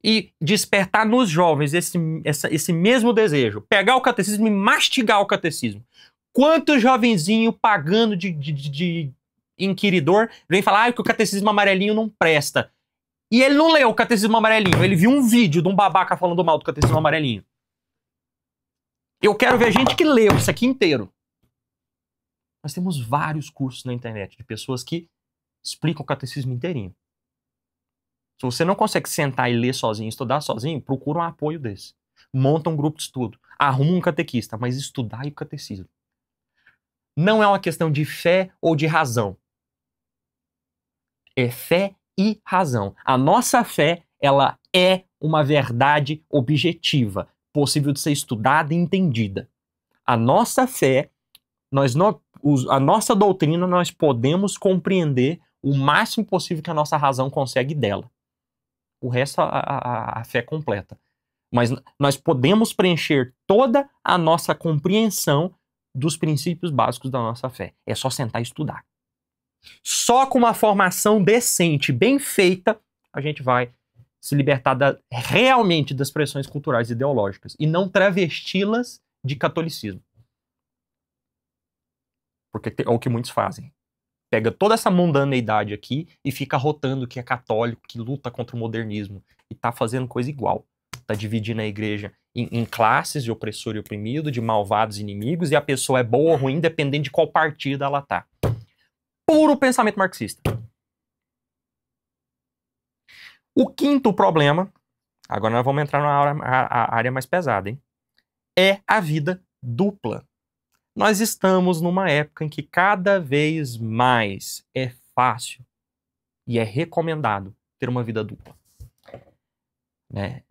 E despertar nos jovens esse mesmo desejo. Pegar o catecismo e mastigar o catecismo. Quanto jovenzinho pagando de inquiridor vem falar que o catecismo amarelinho não presta. E ele não leu o catecismo amarelinho. Ele viu um vídeo de um babaca falando mal do catecismo amarelinho. Eu quero ver gente que leu isso aqui inteiro. Nós temos vários cursos na internet de pessoas que explicam o catecismo inteirinho. Se você não consegue sentar e ler sozinho, estudar sozinho, procura um apoio desse. Monta um grupo de estudo. Arruma um catequista, mas estudar o catecismo. Não é uma questão de fé ou de razão. É fé e razão. A nossa fé, ela é uma verdade objetiva, possível de ser estudada e entendida. A nossa fé, a nossa doutrina, nós podemos compreender o máximo possível que a nossa razão consegue dela. O resto, a fé completa. Mas nós podemos preencher toda a nossa compreensão dos princípios básicos da nossa fé. É só sentar e estudar. Só com uma formação decente, bem feita, a gente vai se libertar realmente das pressões culturais e ideológicas e não travesti-las de catolicismo. Porque é o que muitos fazem. Pega toda essa mundaneidade aqui e fica rotando que é católico, que luta contra o modernismo. E tá fazendo coisa igual. Tá dividindo a igreja em classes de opressor e oprimido, de malvados e inimigos, e a pessoa é boa ou ruim, independente de qual partido ela tá. Puro pensamento marxista. O quinto problema, agora nós vamos entrar na área mais pesada, hein? É a vida dupla. Nós estamos numa época em que cada vez mais é fácil e é recomendado ter uma vida dupla. Né?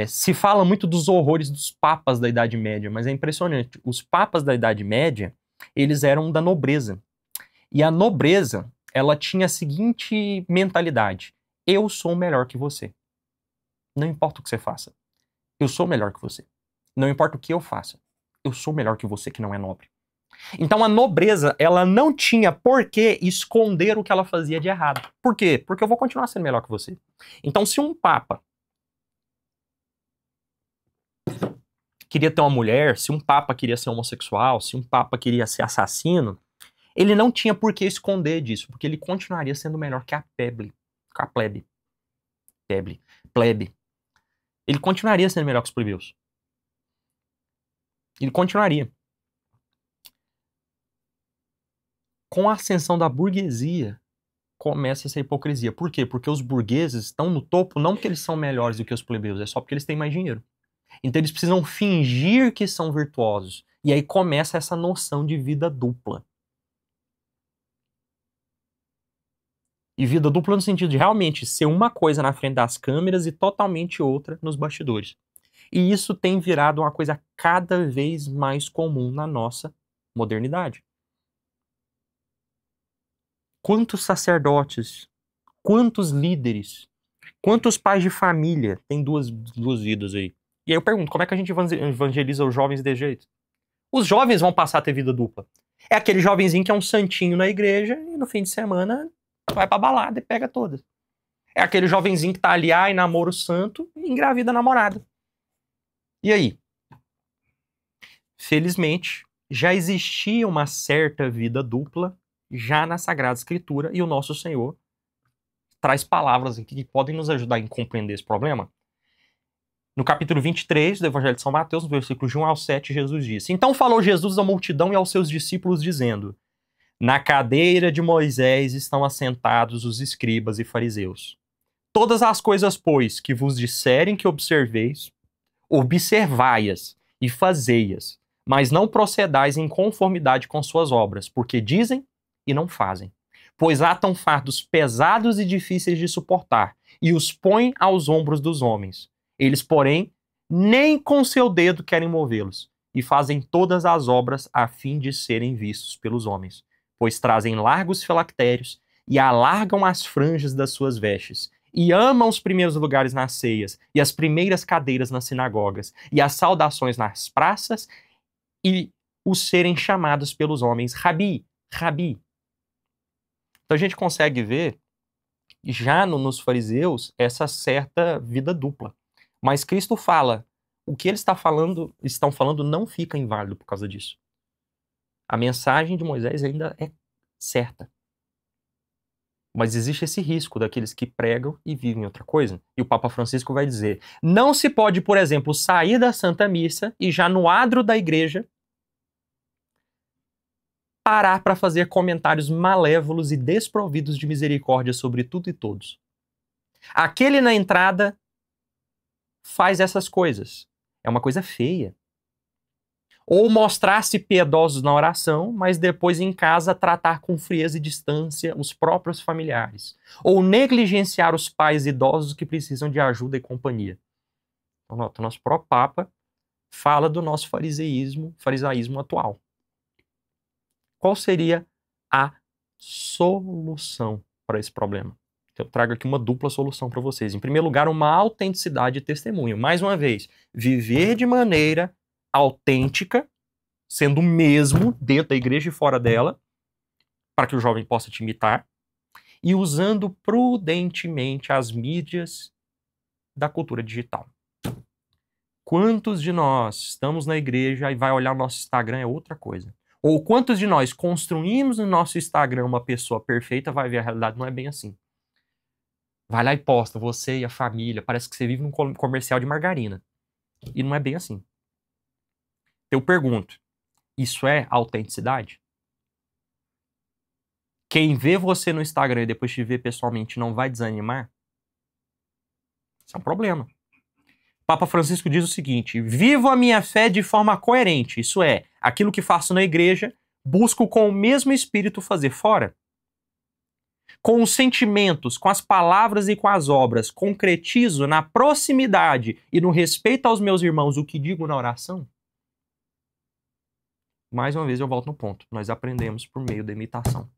Se fala muito dos horrores dos papas da Idade Média, mas é impressionante. Os papas da Idade Média, eles eram da nobreza. E a nobreza, ela tinha a seguinte mentalidade: eu sou melhor que você. Não importa o que você faça. Eu sou melhor que você. Não importa o que eu faça. Eu sou melhor que você que não é nobre. Então a nobreza, ela não tinha por que esconder o que ela fazia de errado. Por quê? Porque eu vou continuar sendo melhor que você. Então se um papa queria ter uma mulher, se um papa queria ser homossexual, se um papa queria ser assassino, ele não tinha por que esconder disso, porque ele continuaria sendo melhor que a plebe. Ele continuaria sendo melhor que os plebeus. Ele continuaria. Com a ascensão da burguesia, começa essa hipocrisia. Por quê? Porque os burgueses estão no topo não porque eles são melhores do que os plebeus, é só porque eles têm mais dinheiro. Então eles precisam fingir que são virtuosos. E aí começa essa noção de vida dupla. E vida dupla no sentido de realmente ser uma coisa na frente das câmeras e totalmente outra nos bastidores. E isso tem virado uma coisa cada vez mais comum na nossa modernidade. Quantos sacerdotes, quantos líderes, quantos pais de família têm duas vidas aí? E aí eu pergunto, como é que a gente evangeliza os jovens desse jeito? Os jovens vão passar a ter vida dupla. É aquele jovenzinho que é um santinho na igreja e no fim de semana vai pra balada e pega todas. É aquele jovenzinho que tá ali, e namora o santo e engravida a namorada. E aí? Felizmente, já existia uma certa vida dupla já na Sagrada Escritura e o nosso Senhor traz palavras aqui que podem nos ajudar a compreender esse problema. No capítulo 23 do Evangelho de São Mateus, no versículo de 1 ao 7, Jesus disse: Então falou Jesus à multidão e aos seus discípulos, dizendo: Na cadeira de Moisés estão assentados os escribas e fariseus. Todas as coisas, pois, que vos disserem que observeis, observai-as e fazei-as, mas não procedais em conformidade com suas obras, porque dizem e não fazem. Pois atam fardos pesados e difíceis de suportar, e os põem aos ombros dos homens. Eles, porém, nem com seu dedo querem movê-los, e fazem todas as obras a fim de serem vistos pelos homens. Pois trazem largos filactérios, e alargam as franjas das suas vestes, e amam os primeiros lugares nas ceias, e as primeiras cadeiras nas sinagogas, e as saudações nas praças, e os serem chamados pelos homens Rabi, Rabi. Então a gente consegue ver, já nos fariseus, essa certa vida dupla. Mas Cristo fala, o que eles estão falando não fica inválido por causa disso. A mensagem de Moisés ainda é certa. Mas existe esse risco daqueles que pregam e vivem outra coisa. E o Papa Francisco vai dizer, não se pode, por exemplo, sair da Santa Missa e já no adro da igreja parar para fazer comentários malévolos e desprovidos de misericórdia sobre tudo e todos. Aquele na entrada faz essas coisas. É uma coisa feia. Ou mostrar-se piedosos na oração, mas depois em casa tratar com frieza e distância os próprios familiares. Ou negligenciar os pais idosos que precisam de ajuda e companhia. Então, nota, o nosso próprio Papa fala do nosso farisaísmo atual. Qual seria a solução para esse problema? Eu trago aqui uma dupla solução para vocês. Em primeiro lugar, uma autenticidade de testemunho. Mais uma vez, viver de maneira autêntica, sendo o mesmo dentro da igreja e fora dela, para que o jovem possa te imitar, e usando prudentemente as mídias da cultura digital. Quantos de nós estamos na igreja e vai olhar o nosso Instagram é outra coisa? Ou quantos de nós construímos no nosso Instagram uma pessoa perfeita, vai ver a realidade não é bem assim. Vai lá e posta, você e a família, parece que você vive num comercial de margarina. E não é bem assim. Eu pergunto, isso é autenticidade? Quem vê você no Instagram e depois te vê pessoalmente não vai desanimar? Isso é um problema. Papa Francisco diz o seguinte: vivo a minha fé de forma coerente, isso é, aquilo que faço na igreja, busco com o mesmo espírito fazer fora. Com os sentimentos, com as palavras e com as obras, concretizo na proximidade e no respeito aos meus irmãos o que digo na oração? Mais uma vez eu volto no ponto. Nós aprendemos por meio da imitação.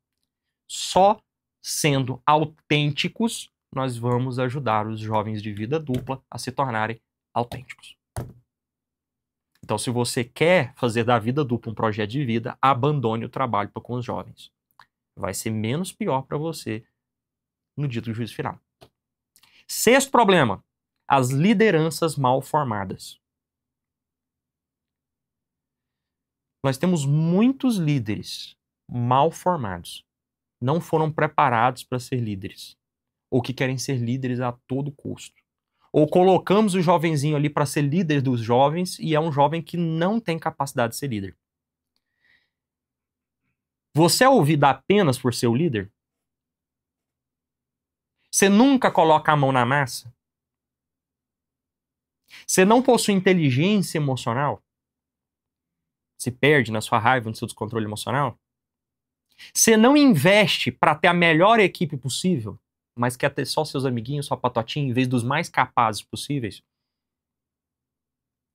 Só sendo autênticos, nós vamos ajudar os jovens de vida dupla a se tornarem autênticos. Então, se você quer fazer da vida dupla um projeto de vida, abandone o trabalho com os jovens. Vai ser menos pior para você no dia do juízo final. Sexto problema, as lideranças mal formadas. Nós temos muitos líderes mal formados. Não foram preparados para ser líderes. Ou que querem ser líderes a todo custo. Ou colocamos o jovenzinho ali para ser líder dos jovens e é um jovem que não tem capacidade de ser líder. Você é ouvido apenas por ser o líder? Você nunca coloca a mão na massa? Você não possui inteligência emocional? Se perde na sua raiva, no seu descontrole emocional? Você não investe para ter a melhor equipe possível, mas quer ter só seus amiguinhos, só patotinho, em vez dos mais capazes possíveis?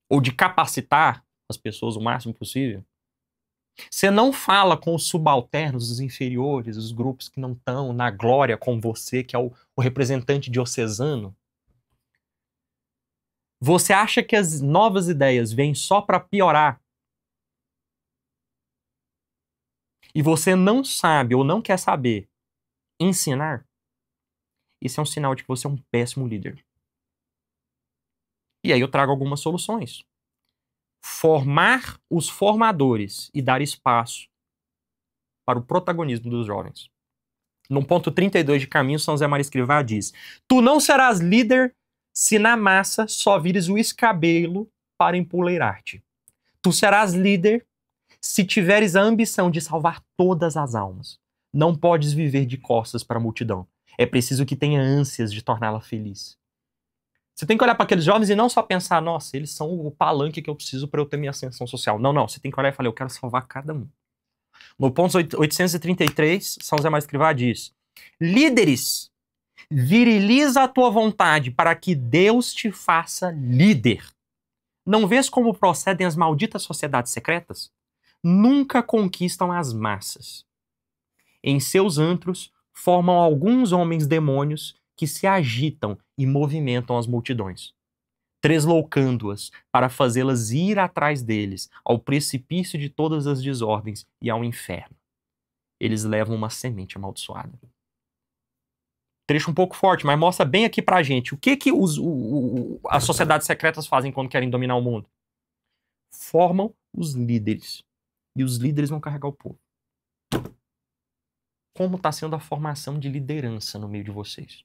Ou de capacitar as pessoas o máximo possível? Você não fala com os subalternos, os inferiores, os grupos que não estão na glória com você, que é o representante diocesano? Você acha que as novas ideias vêm só para piorar? E você não sabe ou não quer saber ensinar? Isso é um sinal de que você é um péssimo líder. E aí eu trago algumas soluções. Formar os formadores e dar espaço para o protagonismo dos jovens. No ponto 32 de Caminho, São José Maria Escrivá diz: tu não serás líder se na massa só vires o escabelo para empoleirar-te. Tu serás líder se tiveres a ambição de salvar todas as almas. Não podes viver de costas para a multidão. É preciso que tenha ânsias de torná-la feliz. Você tem que olhar para aqueles jovens e não só pensar, nossa, eles são o palanque que eu preciso para eu ter minha ascensão social. Não, não. Você tem que olhar e falar, eu quero salvar cada um. No ponto 833, São José Maria Escrivá diz: líderes, viriliza a tua vontade para que Deus te faça líder. Não vês como procedem as malditas sociedades secretas? Nunca conquistam as massas. Em seus antros, formam alguns homens demônios que se agitam e movimentam as multidões, tresloucando-as para fazê-las ir atrás deles, ao precipício de todas as desordens e ao inferno. Eles levam uma semente amaldiçoada. Trecho um pouco forte, mas mostra bem aqui pra gente o que as sociedades secretas fazem quando querem dominar o mundo. Formam os líderes. E os líderes vão carregar o povo. Como está sendo a formação de liderança no meio de vocês?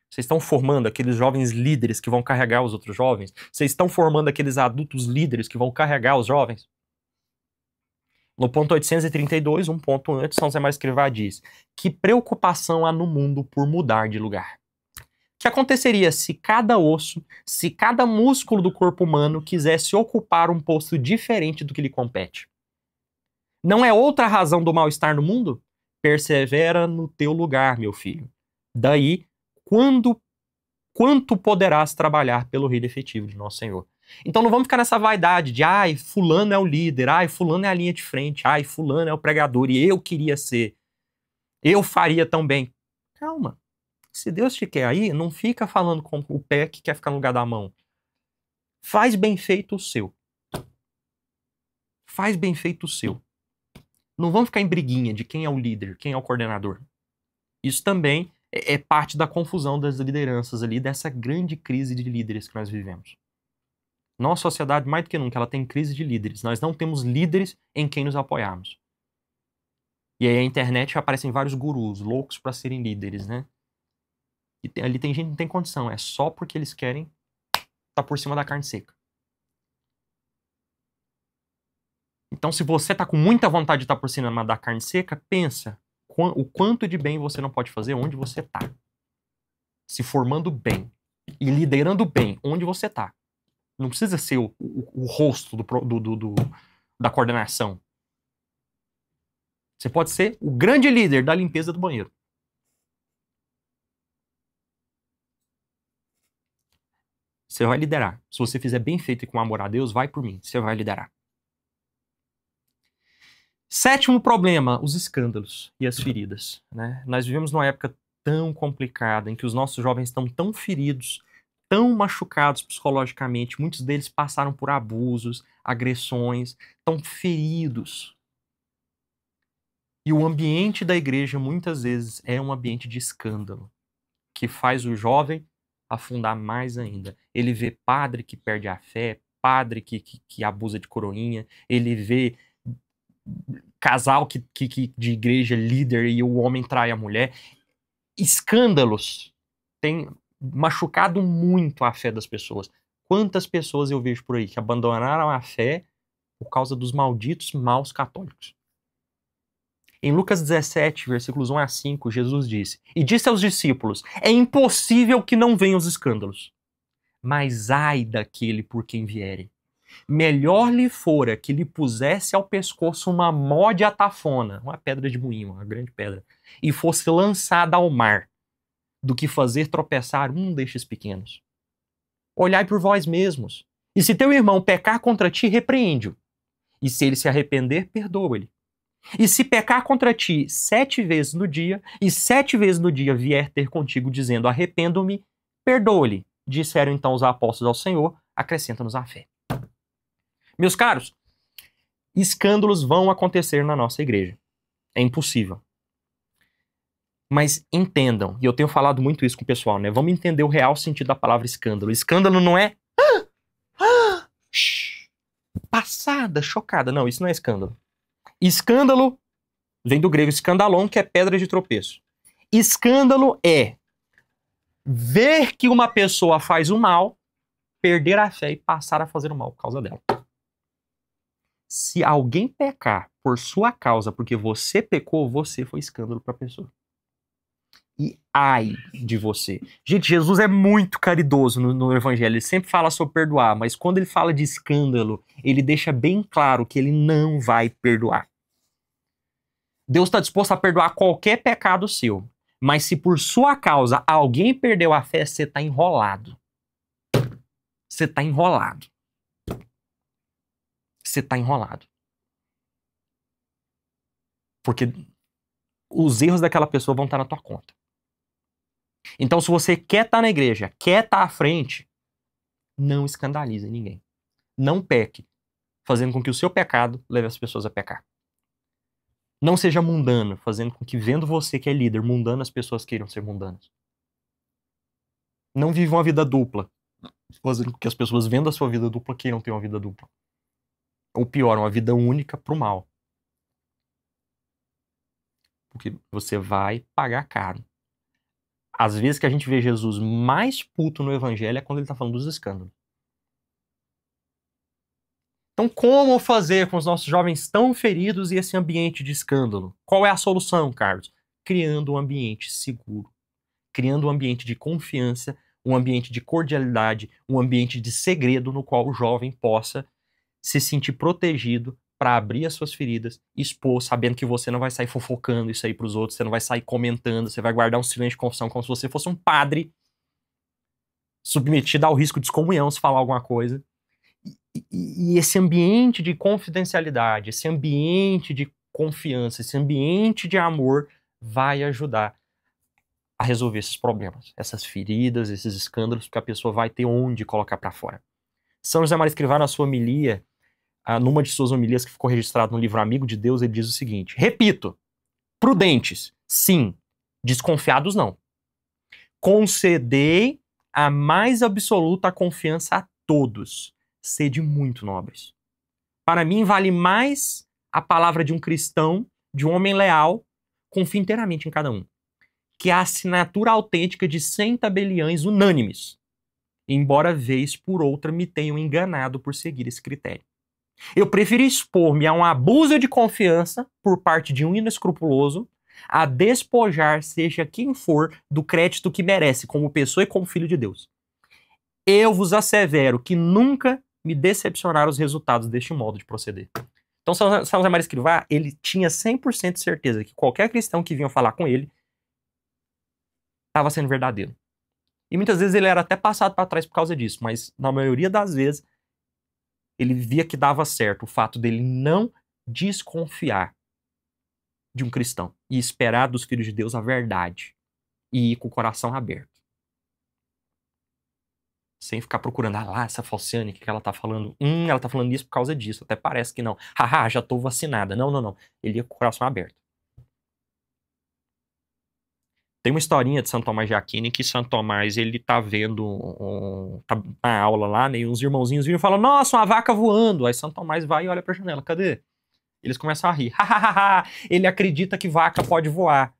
Vocês estão formando aqueles jovens líderes que vão carregar os outros jovens? Vocês estão formando aqueles adultos líderes que vão carregar os jovens? No ponto 832, um ponto antes, São José Maria Escrivá diz: que preocupação há no mundo por mudar de lugar? O que aconteceria se cada osso, se cada músculo do corpo humano quisesse ocupar um posto diferente do que lhe compete? Não é outra razão do mal-estar no mundo? Persevera no teu lugar, meu filho. Daí, quanto poderás trabalhar pelo reino efetivo de nosso Senhor? Então não vamos ficar nessa vaidade de ai, fulano é o líder, ai, fulano é a linha de frente, ai, fulano é o pregador e eu queria ser. Eu faria tão bem. Calma. Se Deus te quer aí, não fica falando com o pé que quer ficar no lugar da mão. Faz bem feito o seu. Faz bem feito o seu. Não vamos ficar em briguinha de quem é o líder, quem é o coordenador. Isso também é parte da confusão das lideranças ali, dessa grande crise de líderes que nós vivemos. Nossa sociedade, mais do que nunca, ela tem crise de líderes. Nós não temos líderes em quem nos apoiarmos. E aí a internet aparecem vários gurus, loucos para serem líderes, né? E ali tem gente que não tem condição, é só porque eles querem estar por cima da carne seca. Então, se você tá com muita vontade de estar por cima da carne seca, pensa o quanto de bem você não pode fazer onde você tá. Se formando bem e liderando bem onde você tá. Não precisa ser o rosto da coordenação. Você pode ser o grande líder da limpeza do banheiro. Você vai liderar. Se você fizer bem feito e com amor a Deus, vai por mim. Você vai liderar. 7º problema, os escândalos e as feridas, né? Nós vivemos numa época tão complicada em que os nossos jovens estão tão feridos, tão machucados psicologicamente, muitos deles passaram por abusos, agressões, estão feridos. E o ambiente da igreja muitas vezes é um ambiente de escândalo, que faz o jovem afundar mais ainda. Ele vê padre que perde a fé, padre que abusa de coroinha, ele vê casal de igreja líder e o homem trai a mulher. Escândalos têm machucado muito a fé das pessoas. Quantas pessoas eu vejo por aí que abandonaram a fé por causa dos malditos maus católicos? Em Lucas 17, versículos 1 a 5, Jesus disse: E disse aos discípulos: É impossível que não venham os escândalos, mas ai daquele por quem vierem. Melhor lhe fora que lhe pusesse ao pescoço uma mó de atafona, uma pedra de moinho, uma grande pedra, e fosse lançada ao mar, do que fazer tropeçar um destes pequenos. Olhai por vós mesmos. E se teu irmão pecar contra ti, repreende-o. E se ele se arrepender, perdoa-lhe. E se pecar contra ti 7 vezes no dia, e 7 vezes no dia vier ter contigo dizendo, arrependo-me, perdoa-lhe. Disseram então os apóstolos ao Senhor, acrescenta-nos a fé. Meus caros, escândalos vão acontecer na nossa igreja. É impossível. Mas entendam, e eu tenho falado muito isso com o pessoal, né? Vamos entender o real sentido da palavra escândalo. Escândalo não é passada, chocada. Não, isso não é escândalo. Escândalo vem do grego escandalon, que é pedra de tropeço. Escândalo é ver que uma pessoa faz o mal, perder a fé e passar a fazer o mal por causa dela. Se alguém pecar por sua causa, porque você pecou, você foi escândalo para a pessoa. E ai de você. Gente, Jesus é muito caridoso no Evangelho. Ele sempre fala sobre perdoar, mas quando ele fala de escândalo, ele deixa bem claro que ele não vai perdoar. Deus está disposto a perdoar qualquer pecado seu. Mas se por sua causa alguém perdeu a fé, você está enrolado. Você está enrolado. Você está enrolado. Porque os erros daquela pessoa vão estar na tua conta. Então, se você quer estar na igreja, quer estar à frente, não escandalize ninguém. Não peque, fazendo com que o seu pecado leve as pessoas a pecar. Não seja mundano, fazendo com que, vendo você que é líder, mundano, as pessoas queiram ser mundanas. Não viva uma vida dupla, fazendo com que as pessoas, vendo a sua vida dupla, queiram ter uma vida dupla. Ou pior, uma vida única pro mal. Porque você vai pagar caro. Às vezes que a gente vê Jesus mais puto no evangelho é quando ele está falando dos escândalos. Então, como fazer com os nossos jovens tão feridos e esse ambiente de escândalo? Qual é a solução, Carlos? Criando um ambiente seguro. Criando um ambiente de confiança, um ambiente de cordialidade, um ambiente de segredo no qual o jovem possa se sentir protegido para abrir as suas feridas, expor, sabendo que você não vai sair fofocando isso aí pros outros, você não vai sair comentando, você vai guardar um silêncio de confissão como se você fosse um padre submetido ao risco de excomunhão se falar alguma coisa. E esse ambiente de confidencialidade, esse ambiente de confiança, esse ambiente de amor vai ajudar a resolver esses problemas, essas feridas, esses escândalos, porque a pessoa vai ter onde colocar para fora. São José Maria Escrivá, na sua homilia, numa de suas homilias que ficou registrado no livro Amigo de Deus, ele diz o seguinte: repito, prudentes, sim, desconfiados não. concedei a mais absoluta confiança a todos. Sede muito nobres. Para mim, vale mais a palavra de um cristão, de um homem leal, confia inteiramente em cada um, que a assinatura autêntica de 100 tabeliães unânimes, embora vez por outra me tenham enganado por seguir esse critério. Eu prefiro expor-me a um abuso de confiança por parte de um inescrupuloso a despojar seja quem for do crédito que merece como pessoa e como filho de Deus. Eu vos assevero que nunca me decepcionaram os resultados deste modo de proceder. Então, São José Maria Escrivá, ele tinha 100% de certeza que qualquer cristão que vinha falar com ele estava sendo verdadeiro. E muitas vezes ele era até passado para trás por causa disso, mas na maioria das vezes ele via que dava certo o fato dele não desconfiar de um cristão e esperar dos filhos de Deus a verdade e ir com o coração aberto. Sem ficar procurando, lá, essa Falciane, o que ela tá falando? Ela tá falando isso por causa disso, até parece que não. Haha, já tô vacinada. Não. Ele ia com o coração aberto. Tem uma historinha de Santo Tomás de Aquino que Santo Tomás, ele tá vendo tá na aula lá, né, e uns irmãozinhos viram e falam, nossa, uma vaca voando. Aí Santo Tomás vai e olha pra janela, cadê? Eles começam a rir. Ele acredita que vaca pode voar.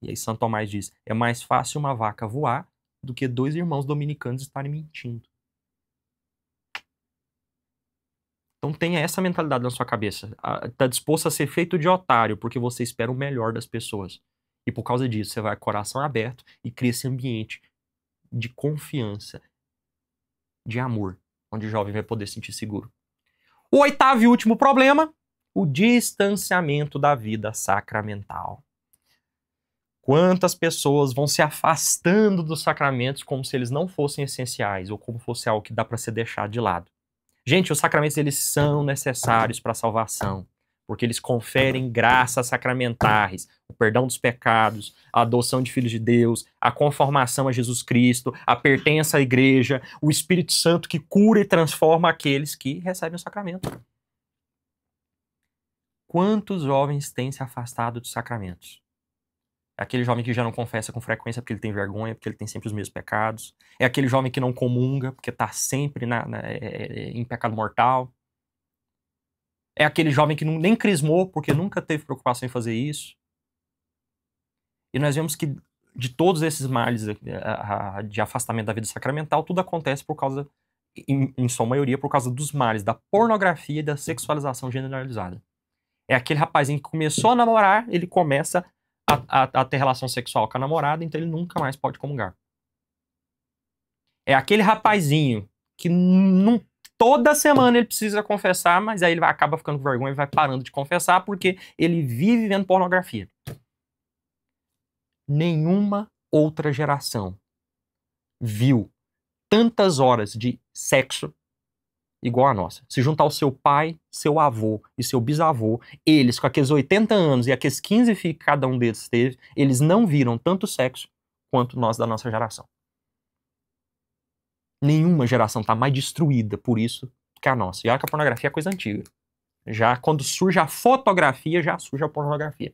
E aí Santo Tomás diz, é mais fácil uma vaca voar do que 2 irmãos dominicanos estarem mentindo. Então tenha essa mentalidade na sua cabeça. Tá disposto a ser feito de otário porque você espera o melhor das pessoas. E por causa disso, você vai com o coração aberto e cria esse ambiente de confiança, de amor, onde o jovem vai poder se sentir seguro. O 8º e último problema, o distanciamento da vida sacramental. Quantas pessoas vão se afastando dos sacramentos como se eles não fossem essenciais ou como fosse algo que dá para ser deixado de lado. Gente, os sacramentos eles são necessários para a salvação, porque eles conferem graças sacramentais, o perdão dos pecados, a adoção de filhos de Deus, a conformação a Jesus Cristo, a pertença à igreja, o Espírito Santo que cura e transforma aqueles que recebem o sacramento. Quantos jovens têm se afastado dos sacramentos? É aquele jovem que já não confessa com frequência porque ele tem vergonha, porque ele tem sempre os mesmos pecados. É aquele jovem que não comunga porque está sempre em pecado mortal. É aquele jovem que nem crismou porque nunca teve preocupação em fazer isso. E nós vemos que de todos esses males de afastamento da vida sacramental, tudo acontece por causa, em sua maioria, por causa dos males da pornografia e da sexualização generalizada. É aquele rapazinho que começou a namorar, ele começa a ter relação sexual com a namorada, então ele nunca mais pode comungar. É aquele rapazinho que toda semana ele precisa confessar, mas aí ele acaba ficando com vergonha e vai parando de confessar porque ele vive vendo pornografia. Nenhuma outra geração viu tantas horas de sexo igual a nossa. Se juntar o seu pai, seu avô e seu bisavô, eles com aqueles 80 anos e aqueles 15 filhos que cada um deles teve, eles não viram tanto sexo quanto nós da nossa geração. Nenhuma geração está mais destruída por isso que a nossa. E olha que a pornografia é coisa antiga. Já quando surge a fotografia, já surge a pornografia.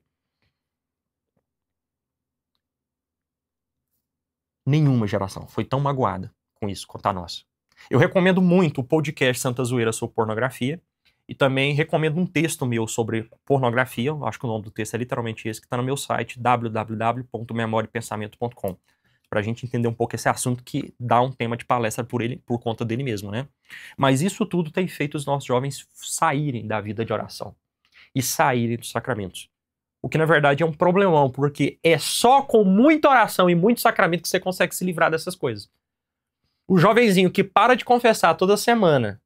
Nenhuma geração foi tão magoada com isso quanto a nossa. Eu recomendo muito o podcast Santa Zoeira sobre pornografia e também recomendo um texto meu sobre pornografia, eu acho que o nome do texto é literalmente esse, que está no meu site www.memoriepensamento.com, para a gente entender um pouco esse assunto que dá um tema de palestra por conta dele mesmo, né? Mas isso tudo tem feito os nossos jovens saírem da vida de oração e saírem dos sacramentos. O que na verdade é um problemão, porque é só com muita oração e muito sacramento que você consegue se livrar dessas coisas. O jovenzinho que para de confessar toda semana,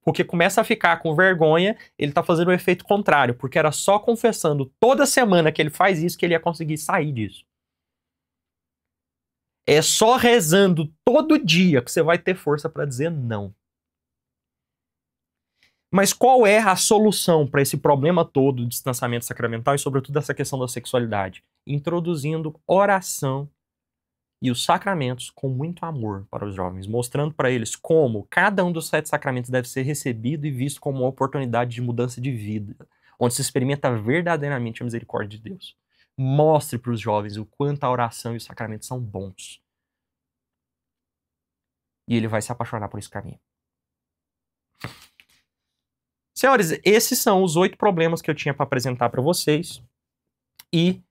porque começa a ficar com vergonha, ele tá fazendo o efeito contrário, porque era só confessando toda semana que ele faz isso que ele ia conseguir sair disso. É só rezando todo dia que você vai ter força para dizer não. Mas qual é a solução para esse problema todo do distanciamento sacramental e sobretudo essa questão da sexualidade? Introduzindo oração e os sacramentos com muito amor para os jovens, mostrando para eles como cada um dos 7 sacramentos deve ser recebido e visto como uma oportunidade de mudança de vida, onde se experimenta verdadeiramente a misericórdia de Deus. Mostre para os jovens o quanto a oração e os sacramentos são bons. E ele vai se apaixonar por esse caminho. Senhores, esses são os 8 problemas que eu tinha para apresentar para vocês e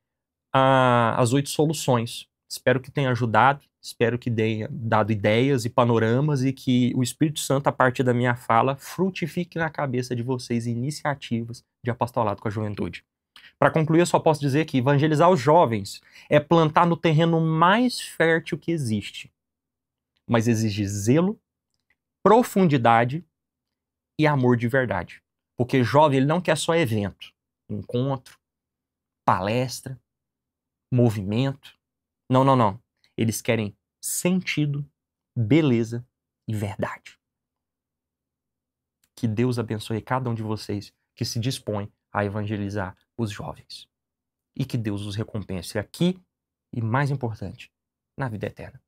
as 8 soluções. Espero que tenha ajudado, espero que tenha dado ideias e panoramas e que o Espírito Santo, a partir da minha fala, frutifique na cabeça de vocês iniciativas de apostolado com a juventude. Para concluir, eu só posso dizer que evangelizar os jovens é plantar no terreno mais fértil que existe, mas exige zelo, profundidade e amor de verdade. Porque jovem, ele não quer só evento, encontro, palestra, movimento. Não, não, não. Eles querem sentido, beleza e verdade. Que Deus abençoe cada um de vocês que se dispõe a evangelizar os jovens. E que Deus os recompense aqui e, mais importante, na vida eterna.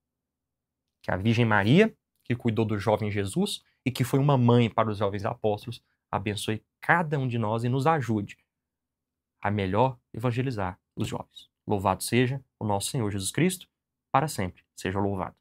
Que a Virgem Maria, que cuidou do jovem Jesus e que foi uma mãe para os jovens apóstolos, abençoe cada um de nós e nos ajude a melhor evangelizar os jovens. Louvado seja o nosso Senhor Jesus Cristo, para sempre seja louvado.